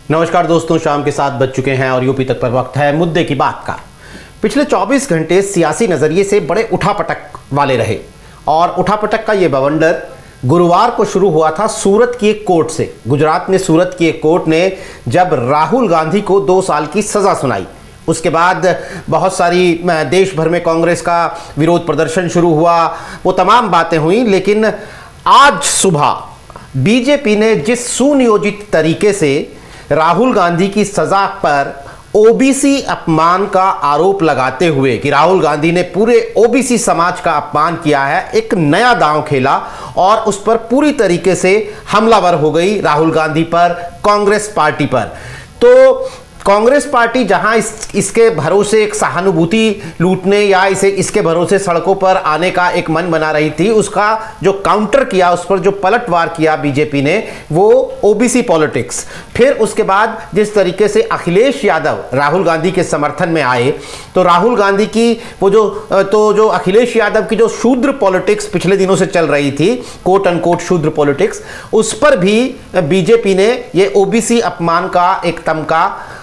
नमस्कार दोस्तों, शाम के 7 बज चुके हैं और यूपी तक पर वक्त है मुद्दे की बात का। पिछले 24 घंटे सियासी नज़रिए से बड़े उठापटक वाले रहे और उठापटक का ये बवंडर गुरुवार को शुरू हुआ था सूरत की एक कोर्ट से। गुजरात में सूरत की एक कोर्ट ने जब राहुल गांधी को 2 साल की सज़ा सुनाई, उसके बाद बहुत सारी देश भर में कांग्रेस का विरोध प्रदर्शन शुरू हुआ, वो तमाम बातें हुई। लेकिन आज सुबह बीजेपी ने जिस सुनियोजित तरीके से राहुल गांधी की सजा पर ओबीसी अपमान का आरोप लगाते हुए कि राहुल गांधी ने पूरे ओबीसी समाज का अपमान किया है, एक नया दांव खेला और उस पर पूरी तरीके से हमलावर हो गई राहुल गांधी पर, कांग्रेस पार्टी पर। तो कांग्रेस पार्टी जहां इसके भरोसे एक सहानुभूति लूटने या इसके भरोसे सड़कों पर आने का एक मन बना रही थी, उसका जो काउंटर किया, उस पर जो पलटवार किया बीजेपी ने, वो ओबीसी पॉलिटिक्स। फिर उसके बाद जिस तरीके से अखिलेश यादव राहुल गांधी के समर्थन में आए, तो राहुल गांधी की वो जो अखिलेश यादव की जो शूद्र पॉलिटिक्स पिछले दिनों से चल रही थी, कोट अनकोट शूद्र पॉलिटिक्स, उस पर भी बीजेपी ने ये ओबीसी अपमान का एक तमगा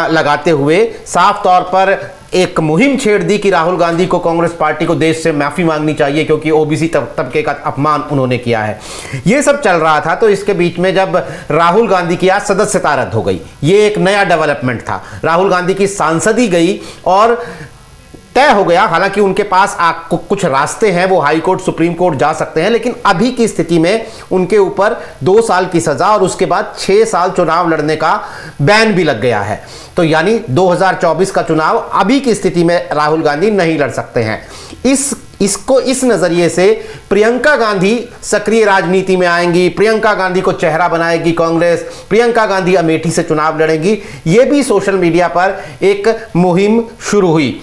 लगाते हुए साफ तौर पर एक मुहिम छेड़ दी कि राहुल गांधी को, कांग्रेस पार्टी को देश से माफी मांगनी चाहिए क्योंकि ओबीसी तबके का अपमान उन्होंने किया है। यह सब चल रहा था, तो इसके बीच में जब राहुल गांधी की आज सदस्यता रद्द हो गई, ये एक नया डेवलपमेंट था। राहुल गांधी की सांसदी गई और तय हो गया, हालांकि उनके पास कुछ रास्ते हैं, वो हाई कोर्ट, सुप्रीम कोर्ट जा सकते हैं, लेकिन अभी की स्थिति में उनके ऊपर 2 साल की सजा और उसके बाद 6 साल चुनाव लड़ने का बैन भी लग गया है। तो यानी 2024 का चुनाव अभी की स्थिति में राहुल गांधी नहीं लड़ सकते हैं। इस नजरिए से प्रियंका गांधी सक्रिय राजनीति में आएंगी, प्रियंका गांधी को चेहरा बनाएगी कांग्रेस, प्रियंका गांधी अमेठी से चुनाव लड़ेंगी, यह भी सोशल मीडिया पर एक मुहिम शुरू हुई।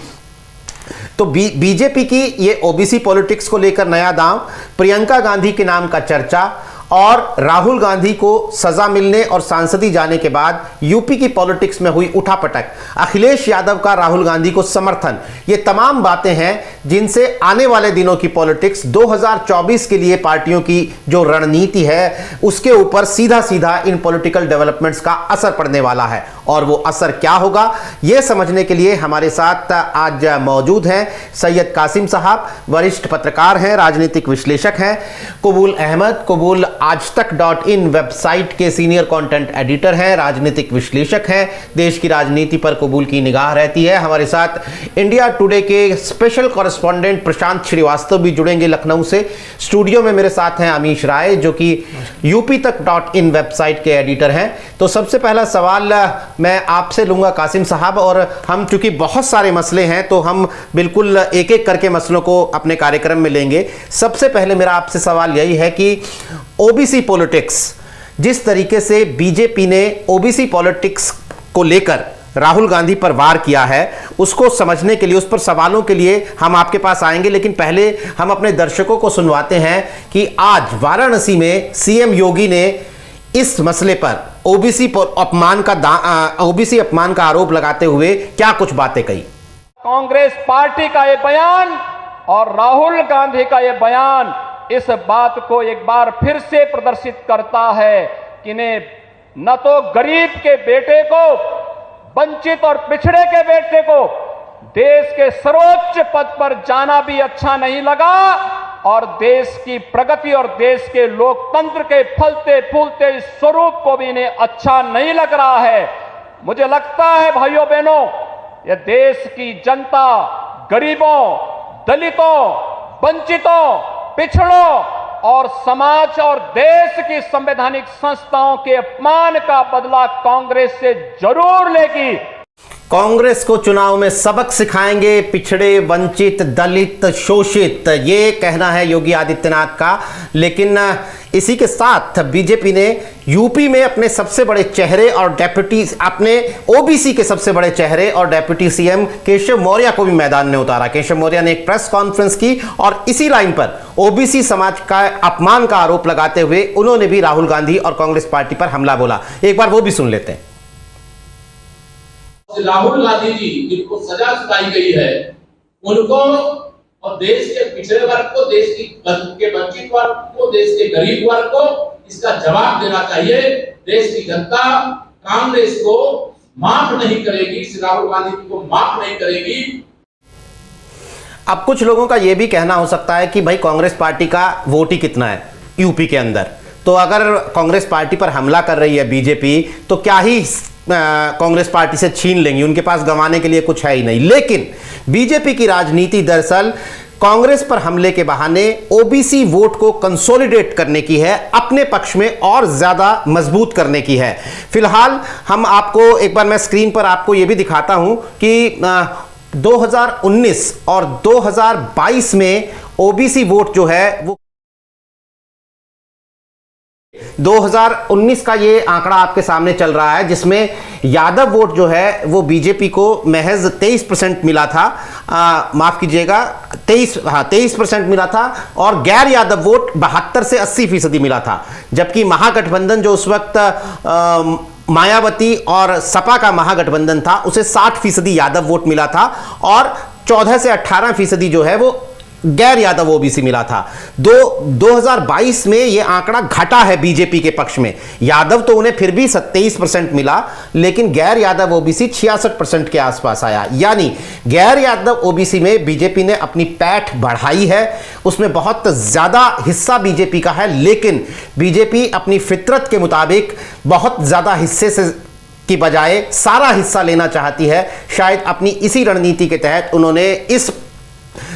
तो बीजेपी की ये ओबीसी पॉलिटिक्स को लेकर नया दांव, प्रियंका गांधी के नाम का चर्चा और राहुल गांधी को सजा मिलने और सांसदी जाने के बाद यूपी की पॉलिटिक्स में हुई उठापटक, अखिलेश यादव का राहुल गांधी को समर्थन, ये तमाम बातें हैं जिनसे आने वाले दिनों की पॉलिटिक्स 2024 के लिए पार्टियों की जो रणनीति है उसके ऊपर सीधा सीधा इन पॉलिटिकल डेवलपमेंट्स का असर पड़ने वाला है। और वो असर क्या होगा, यह समझने के लिए हमारे साथ आज मौजूद हैं सैयद कासिम साहब, वरिष्ठ पत्रकार हैं, राजनीतिक विश्लेषक हैं, कबूल अहमद, कबूल आजतक.in वेबसाइट के सीनियर कंटेंट एडिटर हैं, राजनीतिक विश्लेषक हैं, देश की राजनीति पर कबूल की निगाह रहती है। हमारे साथ इंडिया टुडे के स्पेशल कॉरेस्पॉन्डेंट प्रशांत श्रीवास्तव भी जुड़ेंगे लखनऊ से। स्टूडियो में मेरे साथ हैं अमीश राय, जो कि यूपीतक.in वेबसाइट के एडिटर हैं। तो सबसे पहला सवाल मैं आपसे लूंगा कासिम साहब, और हम चूंकि बहुत सारे मसले हैं तो हम बिल्कुल एक एक करके मसलों को अपने कार्यक्रम में लेंगे। सबसे पहले मेरा आपसे सवाल यही है कि ओबीसी पॉलिटिक्स, जिस तरीके से बीजेपी ने ओबीसी पॉलिटिक्स को लेकर राहुल गांधी पर वार किया है, उसको समझने के लिए, उस पर सवालों के लिए हम आपके पास आएंगे, लेकिन पहले हम अपने दर्शकों को सुनवाते हैं कि आज वाराणसी में सीएम योगी ने इस मसले पर ओबीसी अपमान का आरोप लगाते हुए क्या कुछ बातें कही। कांग्रेस पार्टी का ये बयान और राहुल गांधी का ये बयान इस बात को एक बार फिर से प्रदर्शित करता है कि ने न तो गरीब के बेटे को, वंचित और पिछड़े के बेटे को देश के सर्वोच्च पद पर जाना भी अच्छा नहीं लगा और देश की प्रगति और देश के लोकतंत्र के फलते फूलते स्वरूप को भी इन्हें अच्छा नहीं लग रहा है। मुझे लगता है भाइयों बहनों, यह देश की जनता गरीबों, दलितों, वंचितों, पिछड़ों और समाज और देश की संवैधानिक संस्थाओं के अपमान का बदला कांग्रेस से जरूर लेगी। कांग्रेस को चुनाव में सबक सिखाएंगे पिछड़े, वंचित, दलित, शोषित, ये कहना है योगी आदित्यनाथ का। लेकिन इसी के साथ बीजेपी ने यूपी में अपने सबसे बड़े चेहरे और डेप्यूटी, अपने ओबीसी के सबसे बड़े चेहरे और डेप्यूटी सीएम केशव मौर्य को भी मैदान में उतारा। केशव मौर्य ने एक प्रेस कॉन्फ्रेंस की और इसी लाइन पर ओबीसी समाज का अपमान का आरोप लगाते हुए उन्होंने भी राहुल गांधी और कांग्रेस पार्टी पर हमला बोला। एक बार वो भी सुन लेते हैं। राहुल गांधी जी जिनको सजा सुनाई गई है, उनको और देश के पिछड़े वर्ग को, देश के वंचित वर्ग को, देश के गरीब वर्ग को इसका जवाब देना चाहिए। देश की जनता कांग्रेस को माफ नहीं करेगी, श्री राहुल गांधी जी को माफ नहीं करेगी। अब कुछ लोगों का यह भी कहना हो सकता है कि भाई कांग्रेस पार्टी का वोट ही कितना है यूपी के अंदर, तो अगर कांग्रेस पार्टी पर हमला कर रही है बीजेपी तो क्या ही कांग्रेस पार्टी से छीन लेंगी, उनके पास गंवाने के लिए कुछ है ही नहीं। लेकिन बीजेपी की राजनीति दरअसल कांग्रेस पर हमले के बहाने ओबीसी वोट को कंसोलिडेट करने की है, अपने पक्ष में और ज्यादा मजबूत करने की है। फिलहाल हम आपको एक बार मैं स्क्रीन पर आपको यह भी दिखाता हूं कि 2019 और 2022 में ओबीसी वोट जो है वो 2019 का ये आंकड़ा आपके सामने चल रहा है, जिसमें यादव वोट जो है वो बीजेपी को महज 23% मिला था, माफ कीजिएगा 23% मिला था, और गैर यादव वोट 72 से 80% मिला था। जबकि महागठबंधन जो उस वक्त मायावती और सपा का महागठबंधन था उसे 60% यादव वोट मिला था और 14 से 18% जो है वो गैर यादव ओबीसी मिला था। 2022 में यह आंकड़ा घटा है बीजेपी के पक्ष में। यादव तो उन्हें फिर भी 27% मिला, लेकिन गैर यादव ओबीसी 66% के आसपास आया। यानी गैर यादव ओबीसी में बीजेपी ने अपनी पैठ बढ़ाई है, उसमें बहुत ज्यादा हिस्सा बीजेपी का है, लेकिन बीजेपी अपनी फितरत के मुताबिक बहुत ज्यादा हिस्से से की बजाय सारा हिस्सा लेना चाहती है। शायद अपनी इसी रणनीति के तहत उन्होंने इस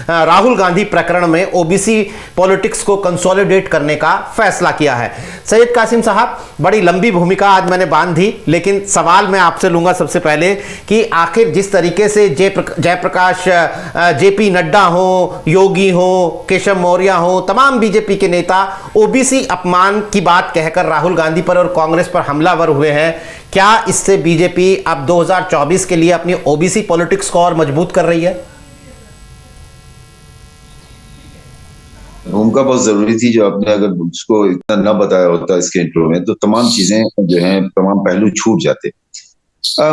राहुल गांधी प्रकरण में ओबीसी पॉलिटिक्स को कंसोलिडेट करने का फैसला किया है। सैयद कासिम साहब, बड़ी लंबी भूमिका आज मैंने बांध दी, लेकिन सवाल मैं आपसे लूंगा सबसे पहले कि आखिर जिस तरीके से जयप्रकाश जेपी नड्डा हो, योगी हो, केशव मौर्य हो, तमाम बीजेपी के नेता ओबीसी अपमान की बात कहकर राहुल गांधी पर और कांग्रेस पर हमलावर हुए हैं, क्या इससे बीजेपी अब 2024 के लिए अपनी ओबीसी पॉलिटिक्स को और मजबूत कर रही है? भूमिका बहुत जरूरी थी, जो आपने अगर उसको इतना न बताया होता इसके इंट्रो में तो तमाम चीजें जो हैं, तमाम पहलू छूट जाते।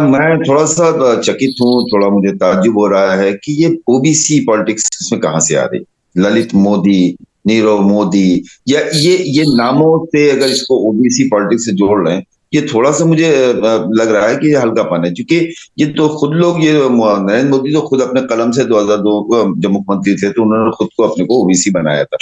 मैं थोड़ा सा चकित हूँ, थोड़ा मुझे ताज्जुब हो रहा है कि ये ओबीसी पॉलिटिक्स इसमें कहाँ से आ रही। ललित मोदी, नीरव मोदी, या ये नामों से अगर इसको ओबीसी पॉलिटिक्स से जोड़ रहे हैं, ये थोड़ा सा मुझे लग रहा है कि ये हल्कापन है। क्योंकि ये तो खुद लोग, ये नरेंद्र मोदी तो खुद अपने कलम से 2002 जब मुख्यमंत्री थे तो उन्होंने खुद को अपने को ओबीसी बनाया था।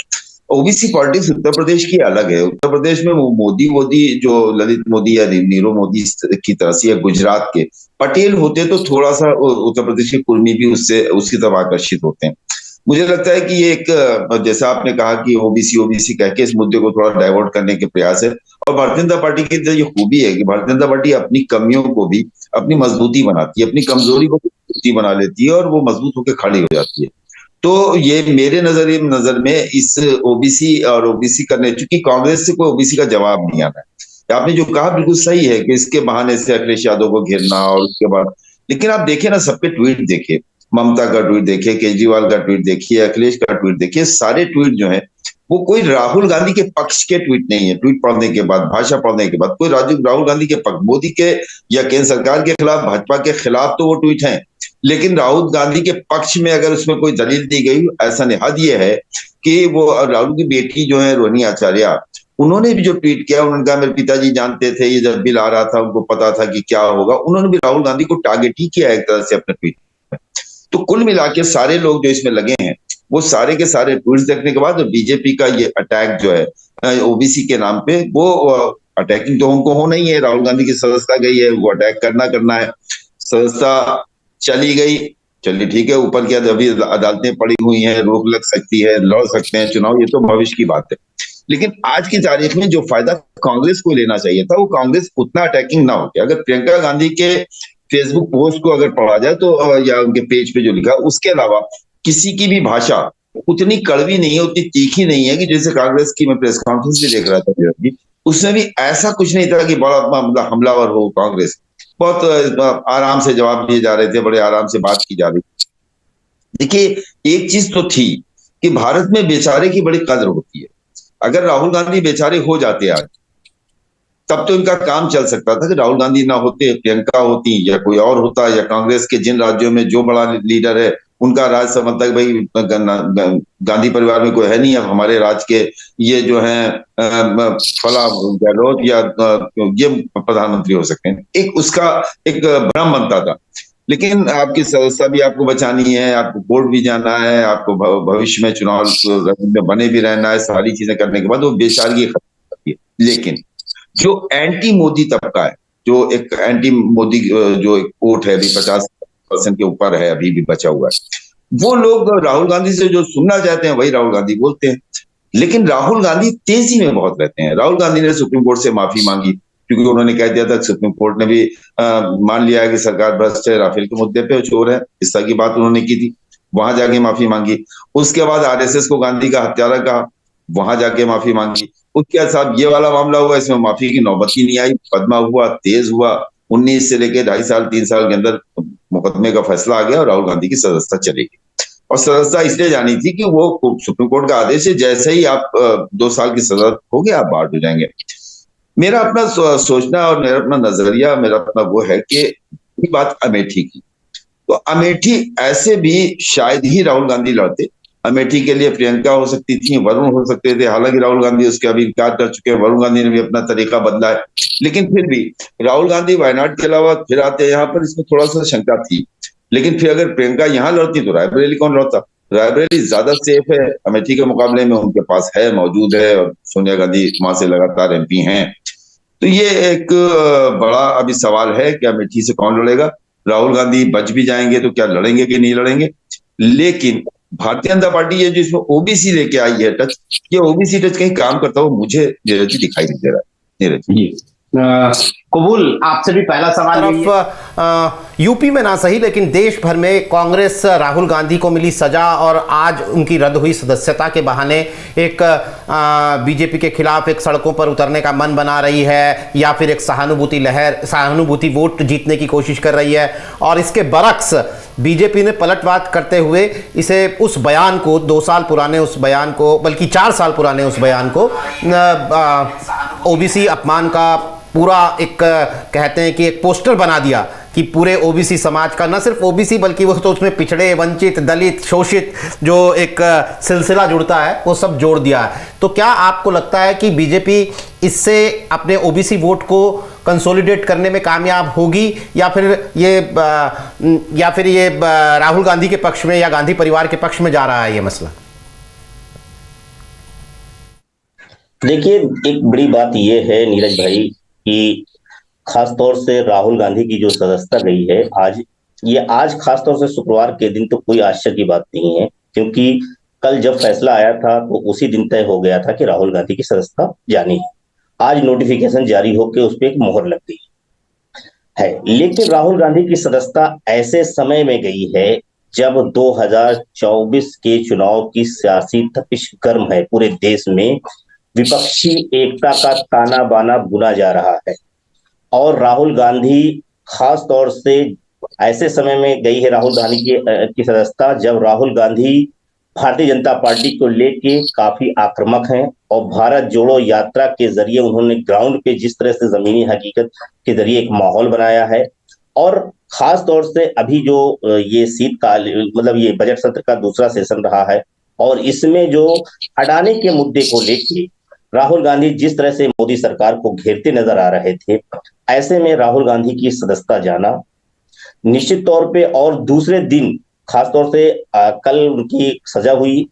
ओबीसी पॉलिटिक्स उत्तर प्रदेश की अलग है। उत्तर प्रदेश में वो मोदी जो ललित मोदी या नीरव मोदी की तरह से, या गुजरात के पटेल होते तो थोड़ा सा उत्तर प्रदेश के कुर्मी भी उसकी तरफ आकर्षित होते हैं। मुझे लगता है कि ये एक, जैसा आपने कहा कि ओबीसी कह के इस मुद्दे को थोड़ा डाइवर्ट करने के प्रयास है। और भारतीय जनता पार्टी की ये खूबी है कि भारतीय जनता पार्टी अपनी कमियों को भी अपनी मजबूती बनाती है, अपनी कमजोरी को मजबूती बना लेती है और वो मजबूत होकर खड़ी हो जाती है। तो ये मेरे नजर में इस ओबीसी करने, चूंकि कांग्रेस से कोई ओबीसी का जवाब नहीं आता है। आपने जो कहा बिल्कुल सही है कि इसके बहाने से अखिलेश यादव को घेरना और उसके बाद, लेकिन आप देखिए ना, सबके ट्वीट देखिए, ममता का ट्वीट देखिए, केजरीवाल का ट्वीट देखिए, अखिलेश का ट्वीट देखिए, सारे ट्वीट जो है वो कोई राहुल गांधी के पक्ष के ट्वीट नहीं है। ट्वीट पढ़ने के बाद, भाषा पढ़ने के बाद, कोई राहुल गांधी के पक्ष, मोदी के या केंद्र सरकार के खिलाफ, भाजपा के खिलाफ तो वो ट्वीट हैं, लेकिन राहुल गांधी के पक्ष में अगर उसमें कोई दलील दी गई, ऐसा नहीं। हद ये है कि वो राहुल की बेटी जो है रोहिणी आचार्य, उन्होंने भी जो ट्वीट किया, उन्होंने कहा मेरे पिताजी जानते थे, ये जब बिल आ रहा था उनको पता था कि क्या होगा। उन्होंने भी राहुल गांधी को टारगेट ही किया एक तरह से अपने ट्वीट में। तो कुल मिला के सारे लोग जो इसमें लगे हैं, वो सारे के सारे ट्वीट्स देखने के बाद बीजेपी का ये अटैक जो है ओबीसी के नाम पे, वो अटैकिंग तो उनको होना ही है। राहुल गांधी की सदस्यता गई है, वो अटैक करना है। सदस्यता चली गई, चलिए ठीक है, ऊपर की अभी अदालतें पड़ी हुई हैं, रोक लग सकती है, लड़ सकते हैं चुनाव, ये तो भविष्य की बात है। लेकिन आज की तारीख में जो फायदा कांग्रेस को लेना चाहिए था, वो कांग्रेस उतना अटैकिंग ना होती। अगर प्रियंका गांधी के फेसबुक पोस्ट को अगर पढ़ा जाए तो, या उनके पेज पे जो लिखा, उसके अलावा किसी की भी भाषा उतनी कड़वी नहीं है, उतनी तीखी नहीं है कि जैसे कांग्रेस की, मैं प्रेस कॉन्फ्रेंस भी देख रहा था, उसमें भी ऐसा कुछ नहीं था कि बड़ा हमलावर हो कांग्रेस। बहुत आराम से जवाब दिए जा रहे थे, बड़े आराम से बात की जा रही। देखिए, एक चीज तो थी कि भारत में बेचारे की बड़ी कदर होती है। अगर राहुल गांधी बेचारे हो जाते आज, तब तो इनका काम चल सकता था कि राहुल गांधी ना होते, प्रियंका होती या कोई और होता, या कांग्रेस के जिन राज्यों में जो बड़ा लीडर है उनका राज समझता है कि भाई गांधी परिवार में कोई है नहीं, अब हमारे राज के ये जो है फला गहलोत या ये प्रधानमंत्री हो सकते हैं। एक उसका एक भ्रम बनता था। लेकिन आपकी सदस्यता भी आपको बचानी है, आपको कोर्ट भी जाना है, आपको भविष्य में चुनाव में बने भी रहना है, सारी चीजें करने के बाद वो बेचारगी खत्म होती है। लेकिन जो एंटी मोदी तबका है, जो एक एंटी मोदी जो एक वोट है, अभी 50% के ऊपर है, अभी भी बचा हुआ है, वो लोग राहुल गांधी से जो सुनना चाहते हैं वही राहुल गांधी बोलते हैं। लेकिन राहुल गांधी तेजी में बहुत रहते हैं। राहुल गांधी ने सुप्रीम कोर्ट से माफी मांगी, क्योंकि उन्होंने कह दिया था, सुप्रीम कोर्ट ने भी मान लिया है कि सरकार भ्रष्ट है, राफेल के मुद्दे पे चोर है, इस तरह की बात उन्होंने की थी, वहां जाके माफी मांगी। उसके बाद आरएसएस को गांधी का हत्यारा कहा, वहां जाके माफी मांगी। उसके साथ ये वाला मामला हुआ, इसमें माफी की नौबत ही नहीं आई, मुकदमा हुआ, तेज हुआ, 19 से लेकर 2.5 साल 3 साल के अंदर मुकदमे का फैसला आ गया और राहुल गांधी की सदस्यता चलेगी। और सदस्यता इसलिए जानी थी कि वो सुप्रीम कोर्ट का आदेश है, जैसे ही आप 2 साल की सजा हो गया, आप बाहर हो जाएंगे। मेरा अपना सोचना और मेरा अपना नजरिया, मेरा अपना वो है कि बात अमेठी की, तो अमेठी ऐसे भी शायद ही राहुल गांधी लड़ते। अमेठी के लिए प्रियंका हो सकती थी, वरुण हो सकते थे, हालांकि राहुल गांधी उसके अभी इनकार कर चुके हैं, वरुण गांधी ने भी अपना तरीका बदला है। लेकिन फिर भी राहुल गांधी वायनाड के अलावा फिर आते हैं यहाँ पर, इसमें थोड़ा सा शंका थी। लेकिन फिर अगर प्रियंका यहाँ लड़ती तो रायबरेली कौन लड़ता? रायबरेली ज्यादा सेफ है अमेठी के मुकाबले में, उनके पास है, मौजूद है, और सोनिया गांधी वहां से लगातार एमपी हैं। तो ये एक बड़ा अभी सवाल है कि अमेठी से कौन लड़ेगा। राहुल गांधी बच भी जाएंगे तो क्या लड़ेंगे कि नहीं लड़ेंगे। लेकिन भारतीय जनता पार्टी ये जिसमें ओबीसी लेके आई है टच, ये ओबीसी टच कहीं काम करता हुआ मुझे नीरज जी दिखाई नहीं दे रहा है। नीरज जी कबूल, आपसे भी पहला सवाल तरफ यूपी में ना सही लेकिन देश भर में कांग्रेस राहुल गांधी को मिली सजा और आज उनकी रद्द हुई सदस्यता के बहाने एक बीजेपी के खिलाफ एक सड़कों पर उतरने का मन बना रही है, या फिर एक सहानुभूति वोट जीतने की कोशिश कर रही है। और इसके बरक्स बीजेपी ने पलटवार करते हुए इसे उस बयान को 2 साल पुराने उस बयान को, बल्कि 4 साल पुराने उस बयान को ओबीसी अपमान का पूरा एक कहते हैं कि एक पोस्टर बना दिया कि पूरे ओबीसी समाज का, न सिर्फ ओबीसी बल्कि वो तो उसमें पिछड़े, वंचित, दलित, शोषित जो एक सिलसिला जुड़ता है वो सब जोड़ दिया है। तो क्या आपको लगता है कि बीजेपी इससे अपने ओबीसी वोट को कंसोलिडेट करने में कामयाब होगी, या फिर ये राहुल गांधी के पक्ष में या गांधी परिवार के पक्ष में जा रहा है ये मसला? देखिए, एक बड़ी बात ये है नीरज भाई कि खासतौर से राहुल गांधी की जो सदस्यता गई है आज खासतौर से शुक्रवार के दिन, तो कोई आश्चर्य की बात नहीं है, क्योंकि कल जब फैसला आया था तो उसी दिन तय हो गया था कि राहुल गांधी की सदस्यता जानी है। आज नोटिफिकेशन जारी होकर उस पर एक मोहर लग गई है। लेकिन राहुल गांधी की सदस्यता ऐसे समय में गई है जब 2024 के चुनाव की सियासी तपिश गर्म है, पूरे देश में विपक्षी एकता का ताना बाना बुना जा रहा है। और राहुल गांधी खास तौर से ऐसे समय में गई है राहुल गांधी की सदस्यता जब राहुल गांधी भारतीय जनता पार्टी को लेके काफी आक्रामक हैं, और भारत जोड़ो यात्रा के जरिए उन्होंने ग्राउंड पे जिस तरह से जमीनी हकीकत के जरिए एक माहौल बनाया है। और खास तौर से अभी जो ये शीतकाल मतलब ये बजट सत्र का दूसरा सेशन रहा है, और इसमें जो अडानी के मुद्दे को लेके राहुल गांधी जिस तरह से मोदी सरकार को घेरते नजर आ रहे थे, ऐसे में राहुल गांधी की सदस्यता जाना निश्चित तौर पे, और दूसरे दिन खासतौर से कल उनकी सजा हुई,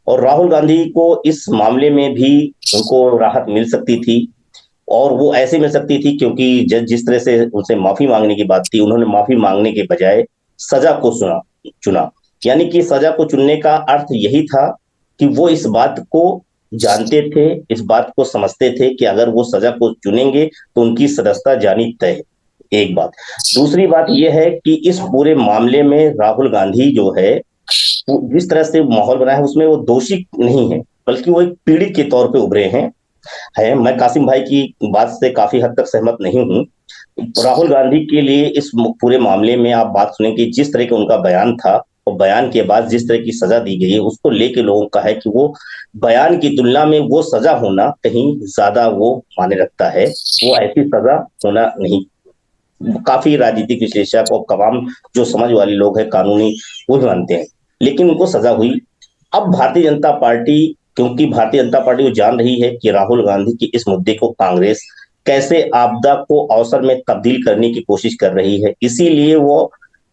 और राहुल गांधी को इस मामले में भी उनको राहत मिल सकती थी, और वो ऐसे मिल सकती थी क्योंकि जज जिस तरह से उनसे माफी मांगने की बात थी, उन्होंने माफी मांगने के बजाय सजा को चुना। यानी कि सजा को चुनने का अर्थ यही था कि वो इस बात को जानते थे, इस बात को समझते थे कि अगर वो सजा को चुनेंगे तो उनकी सदस्यता जानी तय है। एक बात। दूसरी बात यह है कि इस पूरे मामले में राहुल गांधी जो है जिस तरह से माहौल बना है उसमें वो दोषी नहीं है, बल्कि वो एक पीड़ित के तौर पे उभरे हैं। मैं कासिम भाई की बात से काफी हद तक सहमत नहीं हूं। राहुल गांधी के लिए इस पूरे मामले में आप बात सुनेंगे, जिस तरह का उनका बयान था और बयान के बाद जिस तरह की सजा दी गई है, उसको लेके लोगों का है कि वो बयान की तुलना में वो सजा होना कहीं ज्यादा वो माने रखता है, वो ऐसी सजा होना नहीं। काफी राजनीतिक विश्लेषक और तमाम जो समझ वाले लोग हैं कानूनी, वो भी मानते हैं, लेकिन उनको सजा हुई। अब भारतीय जनता पार्टी, क्योंकि भारतीय जनता पार्टी वो जान रही है कि राहुल गांधी के इस मुद्दे को कांग्रेस कैसे आपदा को अवसर में तब्दील करने की कोशिश कर रही है, इसीलिए वो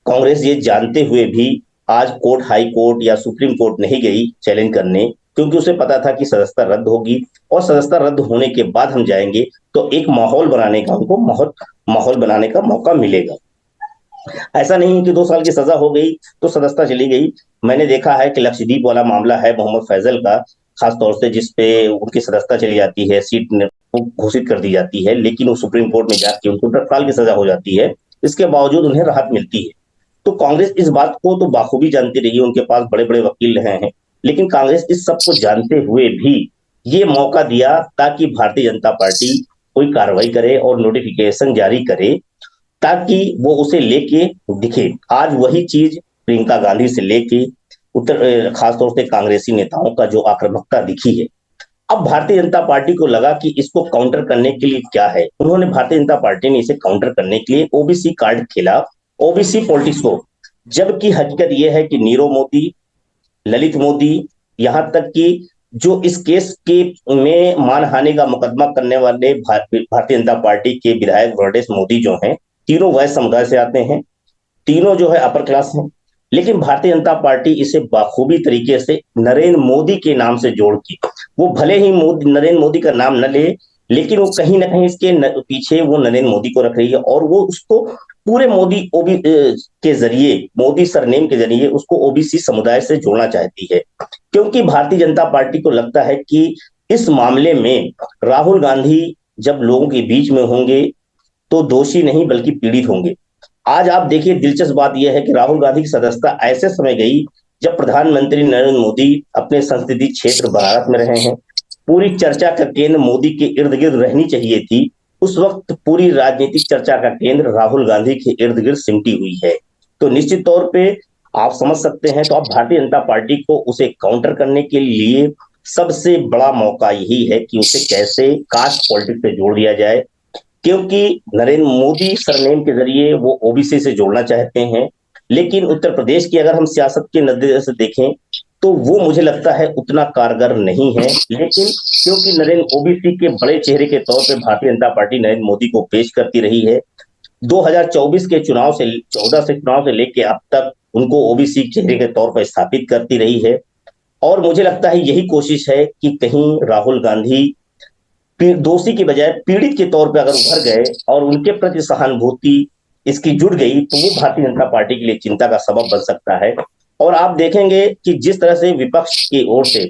कांग्रेस ये जानते हुए भी आज कोर्ट, हाई कोर्ट या सुप्रीम कोर्ट नहीं गई चैलेंज करने, क्योंकि उसे पता था कि सदस्यता रद्द होगी और सदस्यता रद्द होने के बाद हम जाएंगे तो एक माहौल बनाने का, उनको माहौल बनाने का मौका मिलेगा। ऐसा नहीं है कि 2 साल की सजा हो गई तो सदस्यता चली गई। मैंने देखा है कि लक्षद्वीप वाला मामला है मोहम्मद फैजल का, खासतौर से जिसपे उनकी सदस्यता चली जाती है, सीट घोषित कर दी जाती है, लेकिन वो सुप्रीम कोर्ट में जाके उनको 10 साल की सजा हो जाती है, इसके बावजूद उन्हें राहत मिलती है। तो कांग्रेस इस बात को तो बाखूबी जानती रही है, उनके पास बड़े बड़े वकील रहे हैं, लेकिन कांग्रेस इस सब को जानते हुए भी ये मौका दिया ताकि भारतीय जनता पार्टी कोई कार्रवाई करे और नोटिफिकेशन जारी करे, ताकि वो उसे लेके दिखे। आज वही चीज प्रियंका गांधी से लेके खासतौर से कांग्रेसी नेताओं का जो आक्रामकता दिखी है, अब भारतीय जनता पार्टी को लगा कि इसको काउंटर करने के लिए क्या है, उन्होंने भारतीय जनता पार्टी ने इसे काउंटर करने के लिए ओबीसी कार्ड खेला, ओबीसी पॉलिटिक्स को। जबकि हकीकत यह है कि नीरव मोदी, ललित मोदी, यहां तक कि जो इस केस के में मानहानि का मुकदमा करने वाले भारतीय जनता पार्टी के विधायक वर्डेश मोदी जो हैं, तीनों वैश्य समुदाय से आते हैं, तीनों जो है अपर क्लास हैं, लेकिन भारतीय जनता पार्टी इसे बाखूबी तरीके से नरेंद्र मोदी के नाम से जोड़ के, वो भले ही नरेंद्र मोदी का नाम न ले, लेकिन वो कहीं ना कहीं इसके पीछे वो नरेंद्र मोदी को रख रही है और वो उसको पूरे मोदी के जरिए, मोदी सरनेम के जरिए उसको ओबीसी समुदाय से जोड़ना चाहती है, क्योंकि भारतीय जनता पार्टी को लगता है कि इस मामले में राहुल गांधी जब लोगों के बीच में होंगे तो दोषी नहीं बल्कि पीड़ित होंगे। आज आप देखिए, दिलचस्प बात यह है कि राहुल गांधी की सदस्यता ऐसे समय गई जब प्रधानमंत्री नरेंद्र मोदी अपने संसदीय क्षेत्र बनारस में रहे हैं, पूरी चर्चा का केंद्र मोदी के इर्द गिर्द रहनी चाहिए थी, उस वक्त पूरी राजनीतिक चर्चा का केंद्र राहुल गांधी के इर्द गिर्द सिमटी हुई है। तो निश्चित तौर पे आप समझ सकते हैं, तो अब भारतीय जनता पार्टी को उसे काउंटर करने के लिए सबसे बड़ा मौका यही है कि उसे कैसे कास्ट पॉलिटिक्स से जोड़ दिया जाए, क्योंकि नरेंद्र मोदी सरनेम के जरिए वो ओबीसी से जोड़ना चाहते हैं, लेकिन उत्तर प्रदेश की अगर हम सियासत के नजरिए से देखें तो वो मुझे लगता है उतना कारगर नहीं है। लेकिन क्योंकि नरेंद्र ओबीसी के बड़े चेहरे के तौर पे भारतीय जनता पार्टी नरेंद्र मोदी को पेश करती रही है, 2024 के चुनाव से 14 से चुनाव से लेके अब तक उनको ओबीसी चेहरे के तौर पर स्थापित करती रही है, और मुझे लगता है यही कोशिश है कि कहीं राहुल गांधी दोषी की बजाय पीड़ित के तौर पे अगर उभर गए और उनके प्रति सहानुभूति इसकी जुड़ गई तो वो भारतीय जनता पार्टी के लिए चिंता का सबब बन सकता है। और आप देखेंगे कि जिस तरह से विपक्ष की ओर से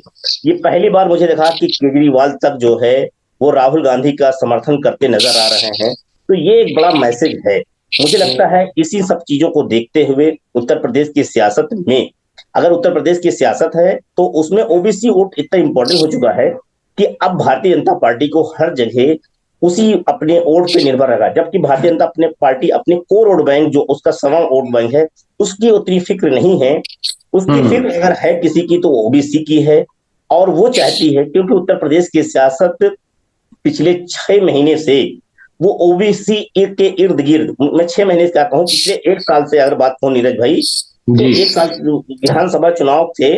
ये पहली बार मुझे देखा कि केजरीवाल तक जो है वो राहुल गांधी का समर्थन करते नजर आ रहे हैं, तो ये एक बड़ा मैसेज है। मुझे लगता है इसी सब चीजों को देखते हुए उत्तर प्रदेश की सियासत में, अगर उत्तर प्रदेश की सियासत है तो उसमें ओबीसी वोट इतना इंपॉर्टेंट हो चुका है कि अब भारतीय जनता पार्टी को हर जगह उसी अपने वोट पे निर्भर रहेगा, जबकि भारतीय जनता पार्टी अपने कोर वोट बैंक जो उसका समान वोट बैंक है उसकी उतनी फिक्र नहीं है। उसकी फिक्र अगर है किसी की तो ओबीसी की है, और वो चाहती है, क्योंकि उत्तर प्रदेश की सियासत पिछले 6 महीने से वो ओबीसी के इर्द गिर्द, मैं 6 महीने से क्या कहूँ, पिछले 1 साल से अगर बात कहूँ नीरज भाई, तो 1 साल विधानसभा चुनाव से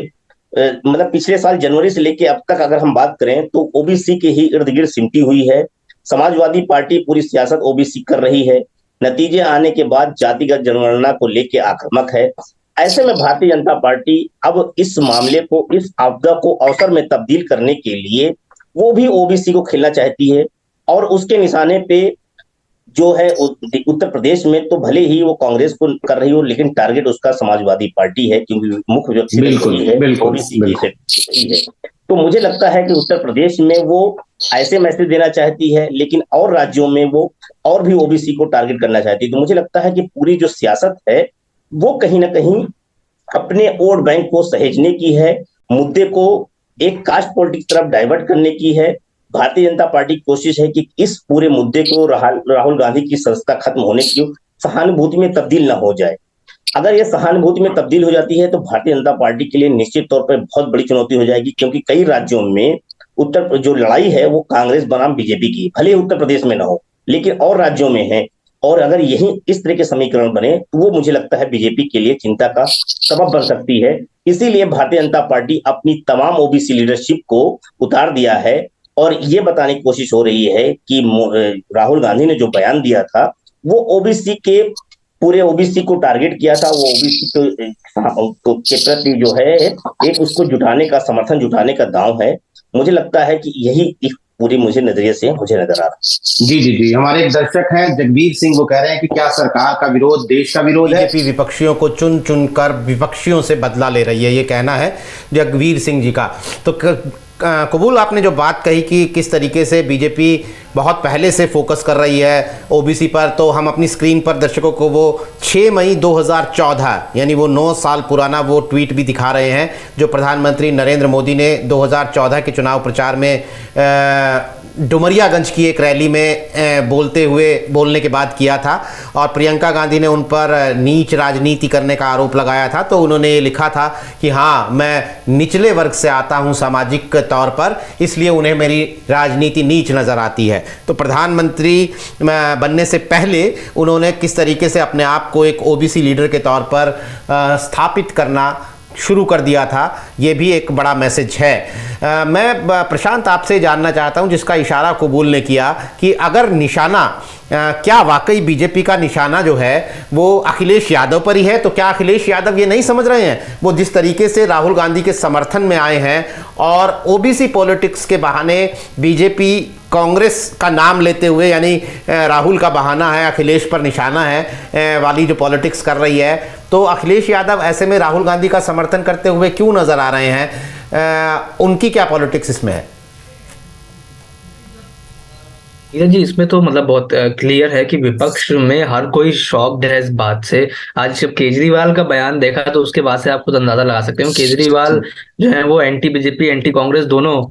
मतलब पिछले साल जनवरी से लेके अब तक अगर हम बात करें तो ओबीसी के ही इर्द गिर्द सिमटी हुई है। समाजवादी पार्टी पूरी सियासत ओबीसी कर रही है, नतीजे आने के बाद जातिगत जनगणना को लेके आक्रामक है। ऐसे में भारतीय जनता पार्टी अब इस मामले को, इस आपदा को अवसर में तब्दील करने के लिए वो भी ओबीसी को खेलना चाहती है, और उसके निशाने पे जो है उत्तर प्रदेश में तो भले ही वो कांग्रेस को कर रही हो, लेकिन टारगेट उसका समाजवादी पार्टी है, क्योंकि मुख्य व्यक्ति है ओबीसी है। तो मुझे लगता है कि उत्तर प्रदेश में वो ऐसे मैसेज देना चाहती है, लेकिन और राज्यों में वो और भी ओबीसी को टारगेट करना चाहती है। तो मुझे लगता है कि पूरी जो सियासत है वो कहीं ना कहीं अपने वोट बैंक को सहेजने की है, मुद्दे को एक कास्ट पॉलिटिक्स तरफ डाइवर्ट करने की है। भारतीय जनता पार्टी की कोशिश है कि इस पूरे मुद्दे को राहुल गांधी की सदस्यता खत्म होने की सहानुभूति में तब्दील ना हो जाए। अगर ये सहानुभूति में तब्दील हो जाती है तो भारतीय जनता पार्टी के लिए निश्चित तौर पर बहुत बड़ी चुनौती हो जाएगी, क्योंकि कई राज्यों में जो लड़ाई है वो कांग्रेस बनाम बीजेपी की, भले उत्तर प्रदेश में ना हो लेकिन और राज्यों में है, और अगर यही इस तरह के समीकरण बने तो वो मुझे लगता है बीजेपी के लिए चिंता का सबब बन सकती है। इसीलिए भारतीय जनता पार्टी अपनी तमाम ओबीसी लीडरशिप को उतार दिया है और ये बताने की कोशिश हो रही है कि राहुल गांधी ने जो बयान दिया था वो ओबीसी के पूरे ओबीसी को टारगेट किया था, वो ओबीसी के प्रति जो है एक उसको जुटाने का, समर्थन जुटाने का दांव है। मुझे लगता है कि यही एक पूरी मुझे नजरिए से मुझे नजर आ रहा है। जी जी जी, हमारे एक दर्शक हैं जगबीर सिंह, वो कह रहे हैं कि क्या सरकार का विरोध देश का विरोध है? बीजेपी विपक्षियों को चुन चुन कर विपक्षियों से बदला ले रही है, ये कहना है जगबीर सिंह जी का। तो कबूल आपने जो बात कही कि किस तरीके से बीजेपी बहुत पहले से फोकस कर रही है ओबीसी पर, तो हम अपनी स्क्रीन पर दर्शकों को वो 6 मई 2014 यानी वो 9 साल पुराना वो ट्वीट भी दिखा रहे हैं जो प्रधानमंत्री नरेंद्र मोदी ने 2014 के चुनाव प्रचार में डुमरियागंज की एक रैली में बोलने के बाद किया था और प्रियंका गांधी ने उन पर नीच राजनीति करने का आरोप लगाया था। तो उन्होंने ये लिखा था कि हाँ, मैं निचले वर्ग से आता हूँ सामाजिक तौर पर, इसलिए उन्हें मेरी राजनीति नीच नज़र आती है। तो प्रधानमंत्री बनने से पहले उन्होंने किस तरीके से अपने आप को एक ओबीसी लीडर के तौर पर स्थापित करना शुरू कर दिया था, ये भी एक बड़ा मैसेज है। मैं प्रशांत आपसे जानना चाहता हूं, जिसका इशारा कबूल ने किया कि अगर निशाना क्या वाकई बीजेपी का निशाना जो है वो अखिलेश यादव पर ही है, तो क्या अखिलेश यादव ये नहीं समझ रहे हैं, वो जिस तरीके से राहुल गांधी के समर्थन में आए हैं और ओबीसी पॉलिटिक्स के बहाने बीजेपी कांग्रेस का नाम लेते हुए, यानी राहुल का बहाना है, अखिलेश पर निशाना है वाली जो पॉलिटिक्स कर रही है, तो अखिलेश यादव ऐसे में राहुल गांधी का समर्थन करते हुए क्यों नजर आ रहे हैं? उनकी क्या पॉलिटिक्स इसमें है? जी, इसमें तो मतलब बहुत क्लियर है कि विपक्ष में हर कोई शॉक्ड है इस बात से। आज जब केजरीवाल का बयान देखा तो उसके बाद से आप खुद अंदाजा लगा सकते हो। केजरीवाल जो है वो एंटी बीजेपी एंटी कांग्रेस दोनों